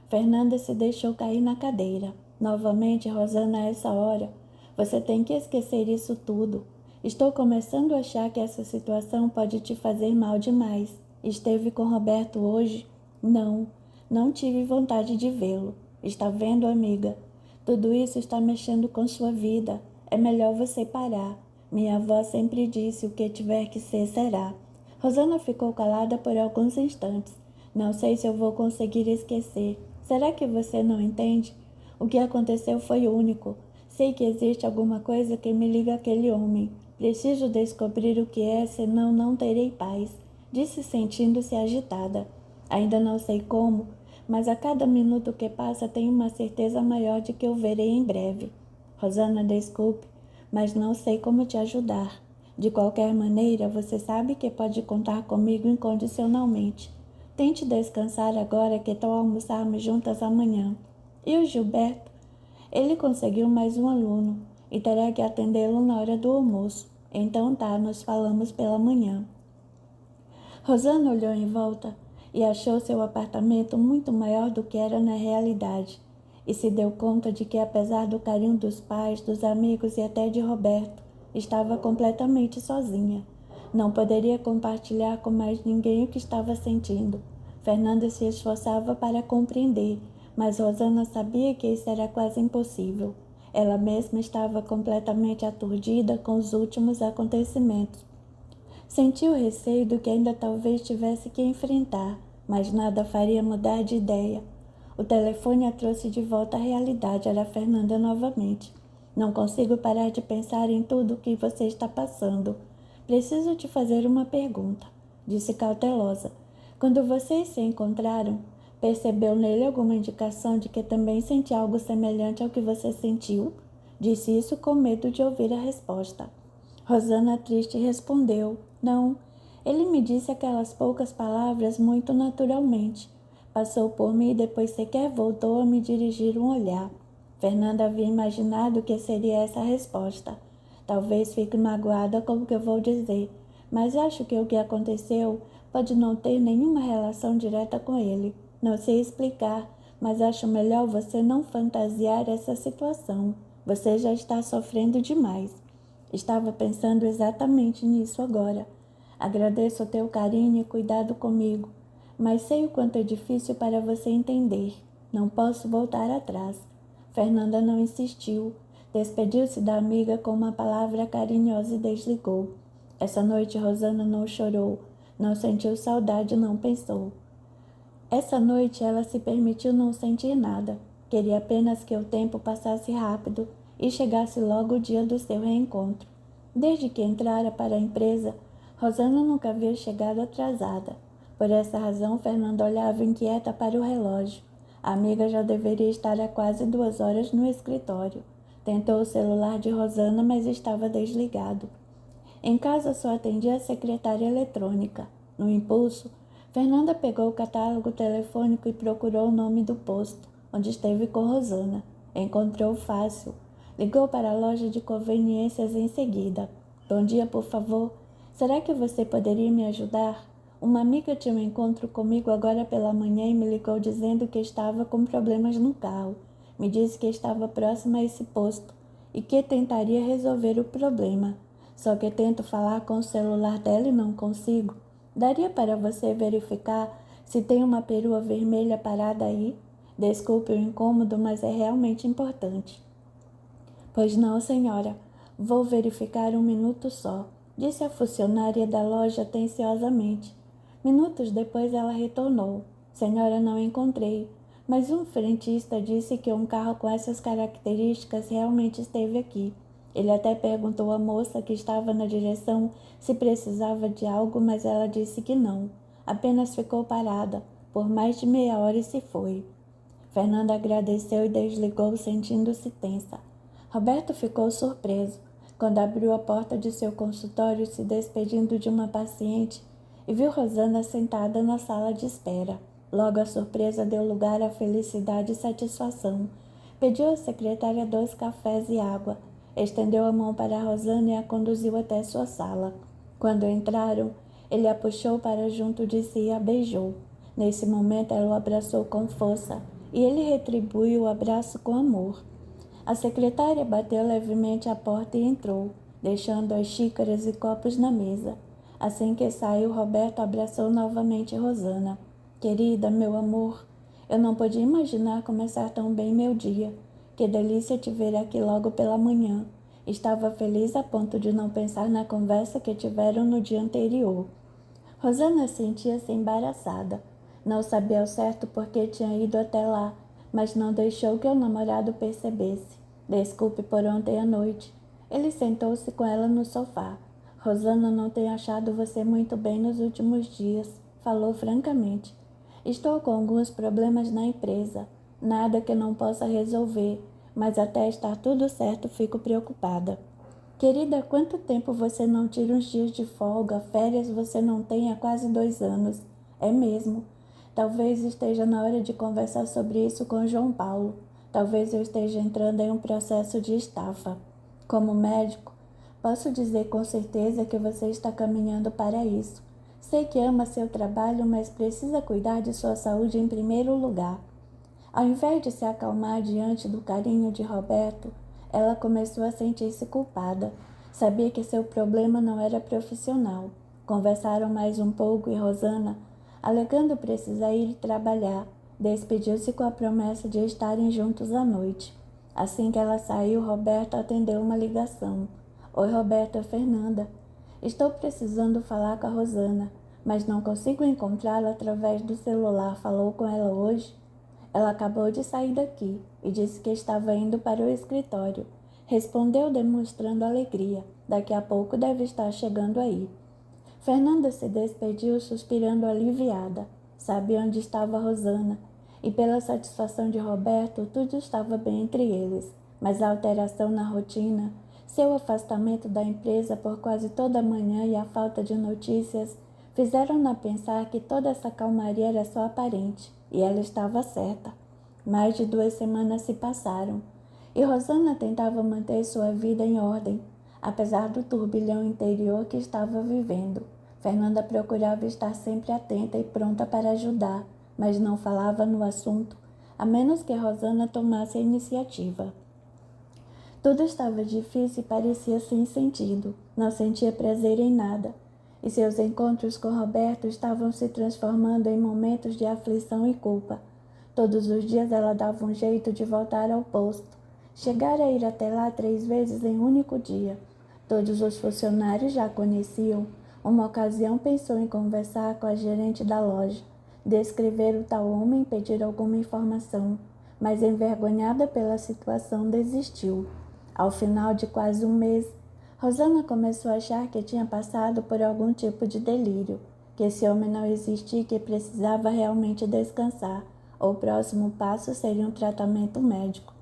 Speaker 1: Fernanda se deixou cair na cadeira. Novamente, Rosana, a essa hora. Você tem que esquecer isso tudo. Estou começando a achar que essa situação pode te fazer mal demais. Esteve com Roberto hoje? Não, não tive vontade de vê-lo. Está vendo, amiga? Tudo isso está mexendo com sua vida. É melhor você parar. Minha avó sempre disse: o que tiver que ser, será. Rosana ficou calada por alguns instantes. Não sei se eu vou conseguir esquecer. Será que você não entende? O que aconteceu foi único. Sei que existe alguma coisa que me liga àquele homem. Preciso descobrir o que é, senão não terei paz, disse sentindo-se agitada. Ainda não sei como, mas a cada minuto que passa tenho uma certeza maior de que o verei em breve. Rosana, desculpe, mas não sei como te ajudar. De qualquer maneira, você sabe que pode contar comigo incondicionalmente. Tente descansar agora, que tal almoçarmos juntas amanhã. E o Gilberto? Ele conseguiu mais um aluno e terá que atendê-lo na hora do almoço. Então tá, nos falamos pela manhã. Rosana olhou em volta e achou seu apartamento muito maior do que era na realidade, e se deu conta de que, apesar do carinho dos pais, dos amigos e até de Roberto, estava completamente sozinha. Não poderia compartilhar com mais ninguém o que estava sentindo. Fernanda se esforçava para compreender, mas Rosana sabia que isso era quase impossível. Ela mesma estava completamente aturdida com os últimos acontecimentos. Sentiu receio do que ainda talvez tivesse que enfrentar, mas nada faria mudar de ideia. O telefone a trouxe de volta à realidade. Era Fernanda novamente. Não consigo parar de pensar em tudo o que você está passando. Preciso te fazer uma pergunta, disse cautelosa. Quando vocês se encontraram, percebeu nele alguma indicação de que também sentia algo semelhante ao que você sentiu? Disse isso com medo de ouvir a resposta. Rosana, triste, respondeu: Não. Ele me disse aquelas poucas palavras muito naturalmente. Passou por mim e depois sequer voltou a me dirigir um olhar. Fernanda havia imaginado que seria essa a resposta. Talvez fique magoada com o que eu vou dizer, mas acho que o que aconteceu pode não ter nenhuma relação direta com ele. Não sei explicar, mas acho melhor você não fantasiar essa situação. Você já está sofrendo demais. Estava pensando exatamente nisso agora. Agradeço o teu carinho e cuidado comigo, mas sei o quanto é difícil para você entender. Não posso voltar atrás. Fernanda não insistiu. Despediu-se da amiga com uma palavra carinhosa e desligou. Essa noite Rosana não chorou, não sentiu saudade, não pensou. Essa noite ela se permitiu não sentir nada. Queria apenas que o tempo passasse rápido e chegasse logo o dia do seu reencontro. Desde que entrara para a empresa, Rosana nunca havia chegado atrasada. Por essa razão, Fernanda olhava inquieta para o relógio. A amiga já deveria estar há quase 2 horas no escritório. Tentou o celular de Rosana, mas estava desligado. Em casa só atendia a secretária eletrônica. No impulso, Fernanda pegou o catálogo telefônico e procurou o nome do posto, onde esteve com Rosana. Encontrou fácil. Ligou para a loja de conveniências em seguida. Bom dia, por favor. Será que você poderia me ajudar? Uma amiga tinha um encontro comigo agora pela manhã e me ligou dizendo que estava com problemas no carro. Me disse que estava próxima a esse posto e que tentaria resolver o problema. Só que tento falar com o celular dela e não consigo. Daria para você verificar se tem uma perua vermelha parada aí? Desculpe o incômodo, mas é realmente importante. Pois não, senhora. Vou verificar um minuto só, disse a funcionária da loja atenciosamente. Minutos depois ela retornou. Senhora, não encontrei, mas um frentista disse que um carro com essas características realmente esteve aqui. Ele até perguntou à moça que estava na direção se precisava de algo, mas ela disse que não. Apenas ficou parada por mais de meia hora e se foi. Fernanda agradeceu e desligou, sentindo-se tensa. Roberto ficou surpreso quando abriu a porta de seu consultório se despedindo de uma paciente e viu Rosana sentada na sala de espera. Logo a surpresa deu lugar à felicidade e satisfação. Pediu à secretária 2 cafés e água, estendeu a mão para Rosana e a conduziu até sua sala. Quando entraram, ele a puxou para junto de si e a beijou. Nesse momento ela o abraçou com força e ele retribuiu o abraço com amor. A secretária bateu levemente à porta e entrou, deixando as xícaras e copos na mesa. Assim que saiu, Roberto abraçou novamente Rosana. Querida, meu amor, eu não podia imaginar começar tão bem meu dia. Que delícia te ver aqui logo pela manhã. Estava feliz a ponto de não pensar na conversa que tiveram no dia anterior. Rosana sentia-se embaraçada. Não sabia ao certo por que tinha ido até lá, mas não deixou que o namorado percebesse. Desculpe por ontem à noite. Ele sentou-se com ela no sofá. Rosana não tem achado você muito bem nos últimos dias, falou francamente. Estou com alguns problemas na empresa. Nada que não possa resolver, mas até estar tudo certo fico preocupada. Querida, há quanto tempo você não tira uns dias de folga? Férias você não tem há quase 2 anos. É mesmo. Talvez esteja na hora de conversar sobre isso com João Paulo. Talvez eu esteja entrando em um processo de estafa. Como médico, posso dizer com certeza que você está caminhando para isso. Sei que ama seu trabalho, mas precisa cuidar de sua saúde em primeiro lugar. Ao invés de se acalmar diante do carinho de Roberto, ela começou a sentir-se culpada. Sabia que seu problema não era profissional. Conversaram mais um pouco e Rosana, alegando precisar ir trabalhar, despediu-se com a promessa de estarem juntos à noite. Assim que ela saiu, Roberto atendeu uma ligação. Oi, Roberto, é Fernanda. Estou precisando falar com a Rosana, mas não consigo encontrá-la através do celular. Falou com ela hoje? Ela acabou de sair daqui e disse que estava indo para o escritório. Respondeu demonstrando alegria. Daqui a pouco deve estar chegando aí. Fernanda se despediu suspirando aliviada. Sabia onde estava Rosana e pela satisfação de Roberto tudo estava bem entre eles. Mas a alteração na rotina, seu afastamento da empresa por quase toda a manhã e a falta de notícias fizeram-na pensar que toda essa calmaria era só aparente. E ela estava certa. Mais de 2 semanas se passaram, e Rosana tentava manter sua vida em ordem, apesar do turbilhão interior que estava vivendo. Fernanda procurava estar sempre atenta e pronta para ajudar, mas não falava no assunto, a menos que Rosana tomasse a iniciativa. Tudo estava difícil e parecia sem sentido. Não sentia prazer em nada. E seus encontros com Roberto estavam se transformando em momentos de aflição e culpa. Todos os dias ela dava um jeito de voltar ao posto. Chegara a ir até lá 3 vezes em um único dia. Todos os funcionários já a conheciam. Uma ocasião pensou em conversar com a gerente da loja, descrever o tal homem e pedir alguma informação, mas envergonhada pela situação desistiu. Ao final de quase um mês, Rosana começou a achar que tinha passado por algum tipo de delírio, que esse homem não existia e que precisava realmente descansar. O próximo passo seria um tratamento médico.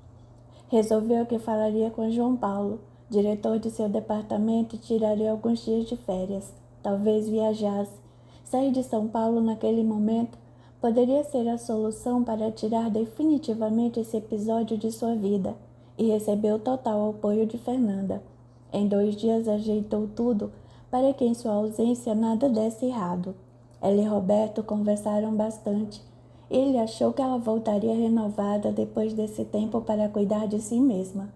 Speaker 1: Resolveu que falaria com João Paulo, diretor de seu departamento, e tiraria alguns dias de férias. Talvez viajasse. Sair de São Paulo naquele momento poderia ser a solução para tirar definitivamente esse episódio de sua vida, e recebeu total apoio de Fernanda. Em 2 dias ajeitou tudo para que em sua ausência nada desse errado. Ela e Roberto conversaram bastante. Ele achou que ela voltaria renovada depois desse tempo para cuidar de si mesma.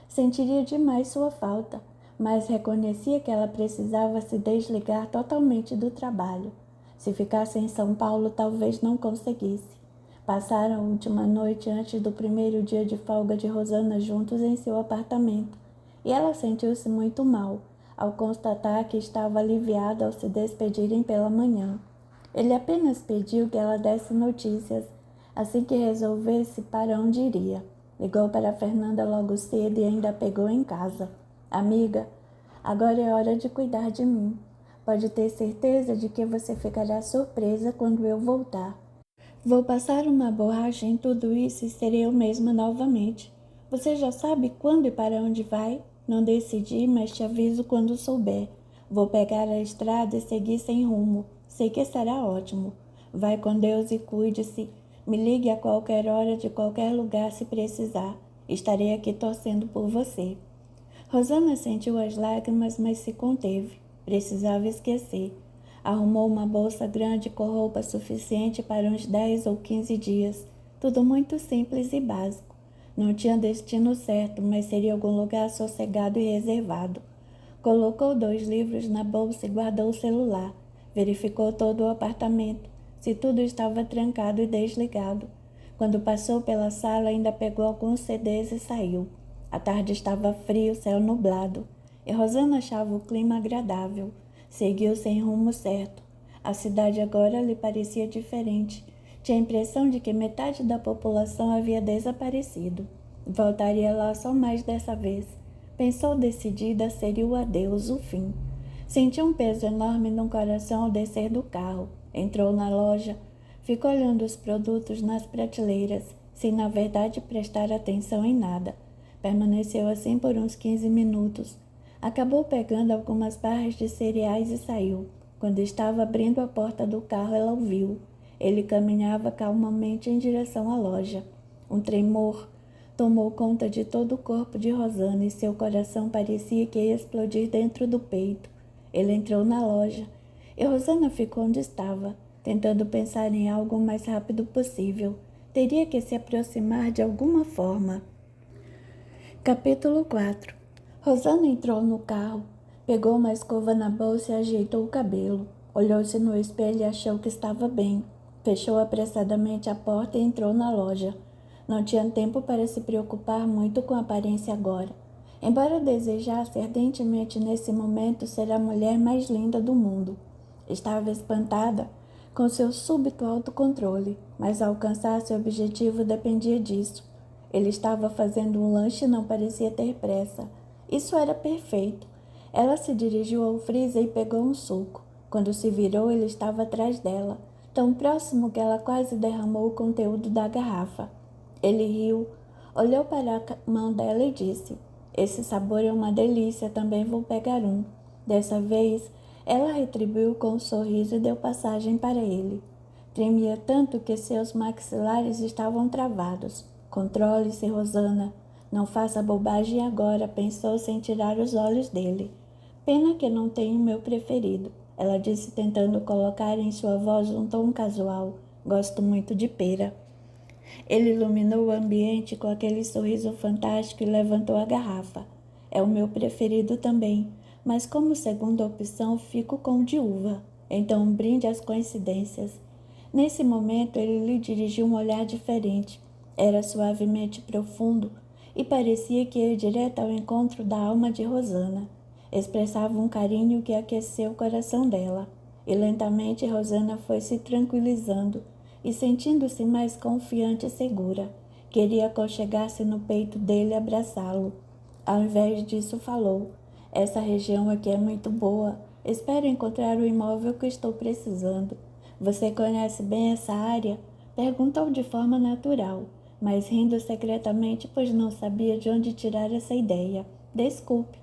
Speaker 1: Sentiria demais sua falta, mas reconhecia que ela precisava se desligar totalmente do trabalho. Se ficasse em São Paulo, talvez não conseguisse. Passaram a última noite antes do primeiro dia de folga de Rosana juntos em seu apartamento. E ela sentiu-se muito mal, ao constatar que estava aliviada ao se despedirem pela manhã. Ele apenas pediu que ela desse notícias, assim que resolvesse para onde iria. Ligou para Fernanda logo cedo e ainda a pegou em casa. Amiga, agora é hora de cuidar de mim. Pode ter certeza de que você ficará surpresa quando eu voltar. Vou passar uma borracha em tudo isso e serei eu mesma novamente. Você já sabe quando e para onde vai? Não decidi, mas te aviso quando souber. Vou pegar a estrada e seguir sem rumo. Sei que será ótimo. Vai com Deus e cuide-se. Me ligue a qualquer hora, de qualquer lugar, se precisar. Estarei aqui torcendo por você. Rosana sentiu as lágrimas, mas se conteve. Precisava esquecer. Arrumou uma bolsa grande com roupa suficiente para uns 10 ou 15 dias. Tudo muito simples e básico. Não tinha destino certo, mas seria algum lugar sossegado e reservado. Colocou 2 livros na bolsa e guardou o celular. Verificou todo o apartamento, se tudo estava trancado e desligado. Quando passou pela sala, ainda pegou alguns CDs e saiu. A tarde estava fria, o céu nublado, e Rosana achava o clima agradável. Seguiu sem rumo certo. A cidade agora lhe parecia diferente. Tinha a impressão de que metade da população havia desaparecido. Voltaria lá só mais dessa vez. Pensou decidida, seria o adeus, o fim. Sentiu um peso enorme no coração ao descer do carro. Entrou na loja, ficou olhando os produtos nas prateleiras, sem na verdade prestar atenção em nada. Permaneceu assim por uns 15 minutos. Acabou pegando algumas barras de cereais e saiu. Quando estava abrindo a porta do carro, ela o viu. Ele caminhava calmamente em direção à loja. Um tremor tomou conta de todo o corpo de Rosana e seu coração parecia que ia explodir dentro do peito. Ele entrou na loja e Rosana ficou onde estava, tentando pensar em algo o mais rápido possível. Teria que se aproximar de alguma forma. Capítulo 4. Rosana entrou no carro, pegou uma escova na bolsa e ajeitou o cabelo. Olhou-se no espelho e achou que estava bem. Fechou apressadamente a porta e entrou na loja. Não tinha tempo para se preocupar muito com a aparência agora. Embora desejasse ardentemente nesse momento ser a mulher mais linda do mundo. Estava espantada com seu súbito autocontrole, mas alcançar seu objetivo dependia disso. Ele estava fazendo um lanche e não parecia ter pressa. Isso era perfeito. Ela se dirigiu ao freezer e pegou um suco. Quando se virou, ele estava atrás dela, tão próximo que ela quase derramou o conteúdo da garrafa. Ele riu, olhou para a mão dela e disse: "Esse sabor é uma delícia, também vou pegar um." Dessa vez, ela retribuiu com um sorriso e deu passagem para ele. Tremia tanto que seus maxilares estavam travados. "Controle-se, Rosana. Não faça bobagem agora", pensou sem tirar os olhos dele. "Pena que não tenho o meu preferido", ela disse, tentando colocar em sua voz um tom casual. "Gosto muito de pera." Ele iluminou o ambiente com aquele sorriso fantástico e levantou a garrafa. "É o meu preferido também, mas como segunda opção fico com o de uva. Então brinde às coincidências." Nesse momento ele lhe dirigiu um olhar diferente. Era suavemente profundo e parecia que ia direto ao encontro da alma de Rosana. Expressava um carinho que aqueceu o coração dela. E lentamente Rosana foi se tranquilizando e sentindo-se mais confiante e segura. Queria aconchegar-se no peito dele e abraçá-lo. Ao invés disso, falou: "Essa região aqui é muito boa. Espero encontrar o imóvel que estou precisando." "Você conhece bem essa área?" Perguntou de forma natural, mas rindo secretamente, pois não sabia de onde tirar essa ideia. "Desculpe,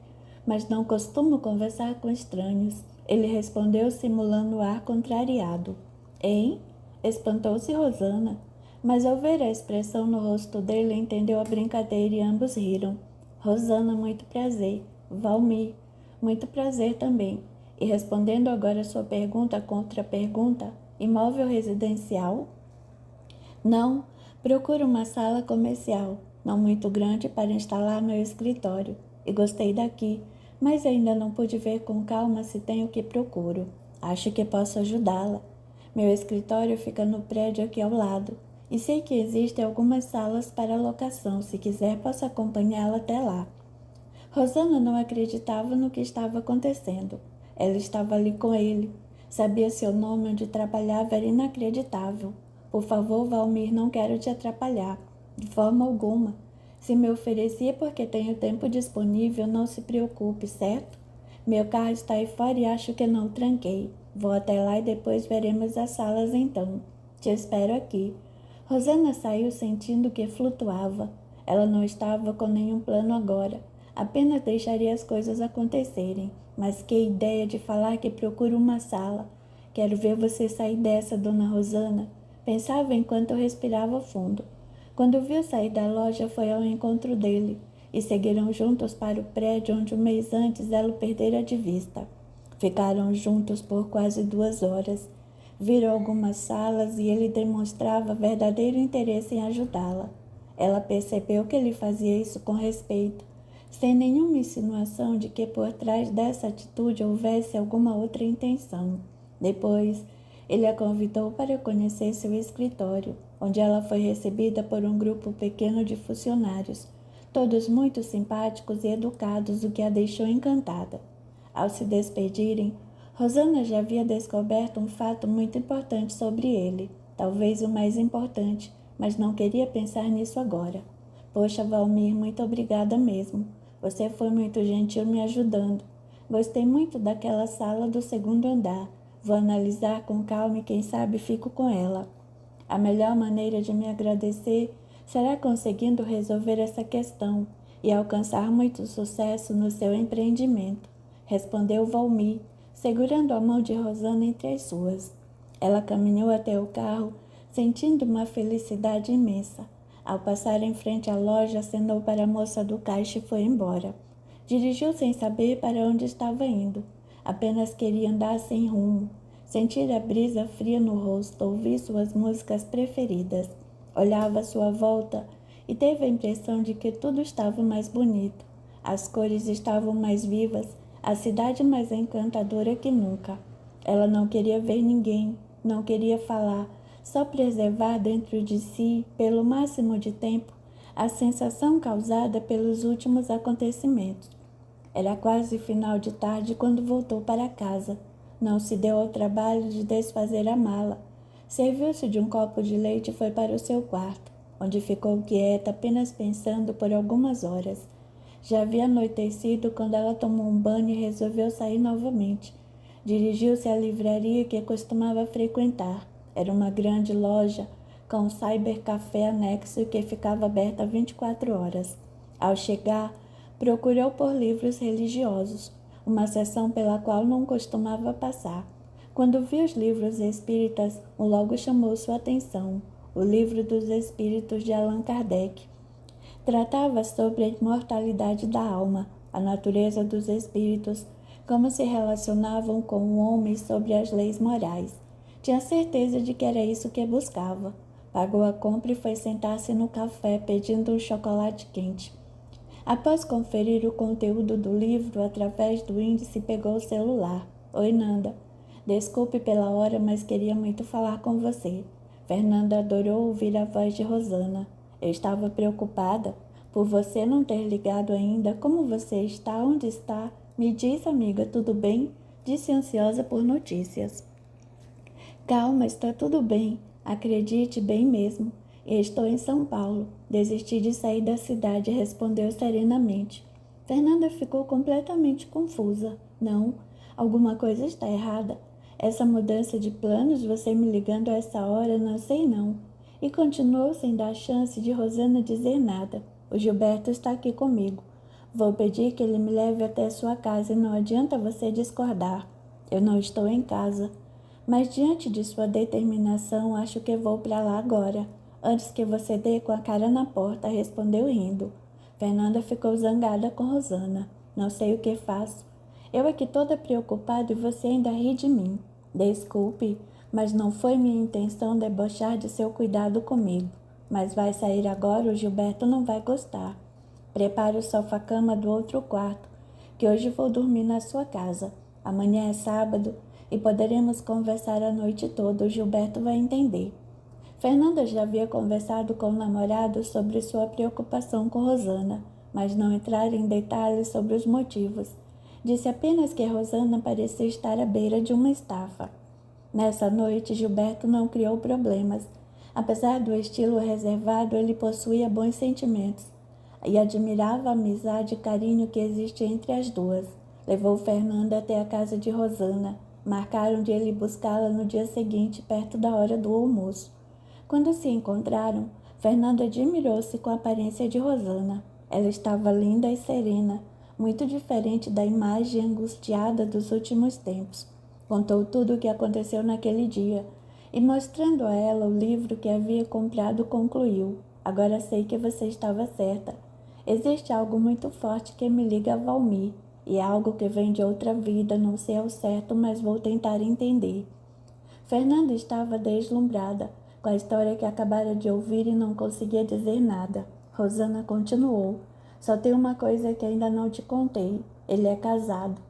Speaker 1: mas não costumo conversar com estranhos." Ele respondeu, simulando ar contrariado. "Hein?" Espantou-se Rosana, mas ao ver a expressão no rosto dele, entendeu a brincadeira e ambos riram. "Rosana, muito prazer." "Valmir, muito prazer também." E respondendo agora sua pergunta contra pergunta: "Imóvel residencial?" "Não, procuro uma sala comercial, não muito grande, para instalar meu escritório. E gostei daqui, mas ainda não pude ver com calma se tenho o que procuro. Acho que posso ajudá-la. Meu escritório fica no prédio aqui ao lado, e sei que existem algumas salas para locação. Se quiser, posso acompanhá-la até lá." Rosana não acreditava no que estava acontecendo. Ela estava ali com ele. Sabia seu nome, onde trabalhava, era inacreditável. "Por favor, Valmir, não quero te atrapalhar." "De forma alguma. Se me oferecia porque tenho tempo disponível, não se preocupe, certo? Meu carro está aí fora e acho que não o tranquei. Vou até lá e depois veremos as salas então." Te espero aqui. Rosana saiu sentindo que flutuava. Ela não estava com nenhum plano agora. Apenas deixaria as coisas acontecerem. Mas que ideia de falar que procura uma sala. Quero ver você sair dessa, dona Rosana. Pensava enquanto respirava fundo. Quando viu sair da loja, foi ao encontro dele. E seguiram juntos para o prédio onde um mês antes ela o perdera de vista. Ficaram juntos por quase 2 horas. Viram algumas salas e ele demonstrava verdadeiro interesse em ajudá-la. Ela percebeu que ele fazia isso com respeito, sem nenhuma insinuação de que por trás dessa atitude houvesse alguma outra intenção. Depois, ele a convidou para conhecer seu escritório, onde ela foi recebida por um grupo pequeno de funcionários, todos muito simpáticos e educados, o que a deixou encantada. Ao se despedirem, Rosana já havia descoberto um fato muito importante sobre ele, talvez o mais importante, mas não queria pensar nisso agora. Poxa, Valmir, muito obrigada mesmo. Você foi muito gentil me ajudando. Gostei muito daquela sala do 2º andar. Vou analisar com calma e quem sabe fico com ela. A melhor maneira de me agradecer será conseguindo resolver essa questão e alcançar muito sucesso no seu empreendimento, respondeu Valmir, segurando a mão de Rosana entre as suas. Ela caminhou até o carro, sentindo uma felicidade imensa. Ao passar em frente à loja, acenou para a moça do caixa e foi embora. Dirigiu sem saber para onde estava indo. Apenas queria andar sem rumo, sentir a brisa fria no rosto, ouvir suas músicas preferidas. Olhava à sua volta e teve a impressão de que tudo estava mais bonito. As cores estavam mais vivas, a cidade mais encantadora que nunca. Ela não queria ver ninguém, não queria falar, só preservar dentro de si, pelo máximo de tempo, a sensação causada pelos últimos acontecimentos. Era quase final de tarde quando voltou para casa. Não se deu ao trabalho de desfazer a mala. Serviu-se de um copo de leite e foi para o seu quarto, onde ficou quieta, apenas pensando por algumas horas. Já havia anoitecido quando ela tomou um banho e resolveu sair novamente. Dirigiu-se à livraria que costumava frequentar. Era uma grande loja com um cybercafé anexo que ficava aberta 24 horas. Ao chegar, procurou por livros religiosos, uma seção pela qual não costumava passar. Quando viu os livros espíritas, logo chamou sua atenção, o Livro dos Espíritos de Allan Kardec. Tratava sobre a imortalidade da alma, a natureza dos espíritos, como se relacionavam com o homem sobre as leis morais. Tinha certeza de que era isso que buscava. Pagou a compra e foi sentar-se no café, pedindo um chocolate quente. Após conferir o conteúdo do livro através do índice, pegou o celular. Oi, Nanda. Desculpe pela hora, mas queria muito falar com você. Fernanda adorou ouvir a voz de Rosana. Eu estava preocupada por você não ter ligado ainda. Como você está? Onde está? Me diz, amiga, tudo bem? Disse ansiosa por notícias. Calma, está tudo bem. Acredite, bem mesmo. Estou em São Paulo. Desisti de sair da cidade, respondeu serenamente. Fernanda ficou completamente confusa. Não, alguma coisa está errada. Essa mudança de planos, você me ligando a essa hora, não sei não. E continuou sem dar chance de Rosana dizer nada. O Gilberto está aqui comigo. Vou pedir que ele me leve até sua casa e não adianta você discordar. Eu não estou em casa. Mas diante de sua determinação, acho que vou para lá agora. Antes que você dê com a cara na porta, respondeu rindo. Fernanda ficou zangada com Rosana. Não sei o que faço. Eu aqui toda preocupada e você ainda ri de mim. Desculpe, mas não foi minha intenção debochar de seu cuidado comigo. Mas vai sair agora, o Gilberto não vai gostar. Prepare o sofá-cama do outro quarto, que hoje vou dormir na sua casa. Amanhã é sábado e poderemos conversar a noite toda, o Gilberto vai entender. Fernanda já havia conversado com o namorado sobre sua preocupação com Rosana, mas não entraram em detalhes sobre os motivos. Disse apenas que Rosana parecia estar à beira de uma estafa. Nessa noite, Gilberto não criou problemas. Apesar do estilo reservado, ele possuía bons sentimentos e admirava a amizade e carinho que existe entre as duas. Levou Fernanda até a casa de Rosana. Marcaram de ele buscá-la no dia seguinte, perto da hora do almoço. Quando se encontraram, Fernanda admirou-se com a aparência de Rosana. Ela estava linda e serena, muito diferente da imagem angustiada dos últimos tempos. Contou tudo o que aconteceu naquele dia e, mostrando a ela o livro que havia comprado, concluiu: Agora sei que você estava certa. Existe algo muito forte que me liga a Valmir, e é algo que vem de outra vida, não sei ao certo, mas vou tentar entender. Fernanda estava deslumbrada com a história que acabara de ouvir e não conseguia dizer nada. Rosana continuou: Só tem uma coisa que ainda não te contei. Ele é casado.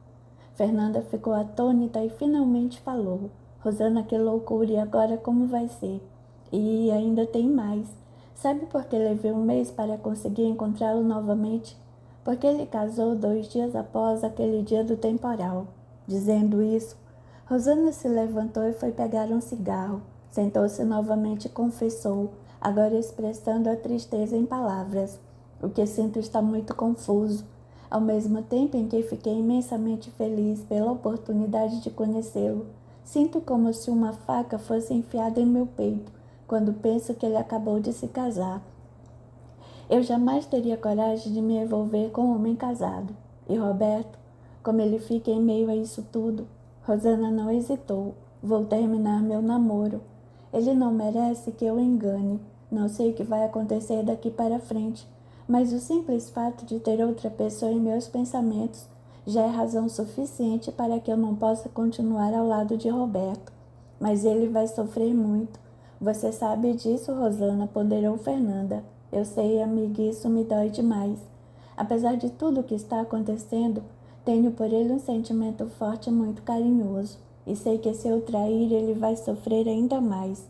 Speaker 1: Fernanda ficou atônita e finalmente falou: Rosana, que loucura, e agora como vai ser? E ainda tem mais. Sabe por que levei um mês para conseguir encontrá-lo novamente? Porque ele casou 2 dias após aquele dia do temporal. Dizendo isso, Rosana se levantou e foi pegar um cigarro. Sentou-se novamente e confessou, agora expressando a tristeza em palavras: O que sinto está muito confuso. Ao mesmo tempo em que fiquei imensamente feliz pela oportunidade de conhecê-lo, sinto como se uma faca fosse enfiada em meu peito quando penso que ele acabou de se casar. Eu jamais teria coragem de me envolver com um homem casado. E Roberto, como ele fica em meio a isso tudo? Rosana não hesitou. Vou terminar meu namoro. Ele não merece que eu o engane. Não sei o que vai acontecer daqui para frente, mas o simples fato de ter outra pessoa em meus pensamentos já é razão suficiente para que eu não possa continuar ao lado de Roberto. Mas ele vai sofrer muito. Você sabe disso, Rosana, ponderou Fernanda. Eu sei, amiga, isso me dói demais. Apesar de tudo o que está acontecendo, tenho por ele um sentimento forte e muito carinhoso. E sei que se eu trair, ele vai sofrer ainda mais.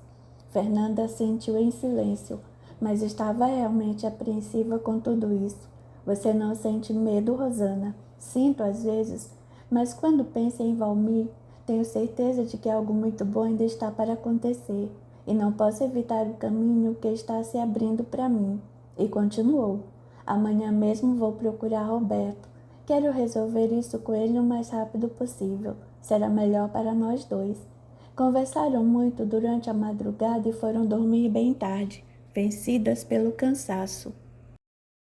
Speaker 1: Fernanda assentiu em silêncio, mas estava realmente apreensiva com tudo isso. Você não sente medo, Rosana? Sinto às vezes, mas quando penso em Valmir, tenho certeza de que algo muito bom ainda está para acontecer, e não posso evitar o caminho que está se abrindo para mim. E continuou: Amanhã mesmo vou procurar Roberto. Quero resolver isso com ele o mais rápido possível. Será melhor para nós dois. Conversaram muito durante a madrugada e foram dormir bem tarde, vencidas pelo cansaço.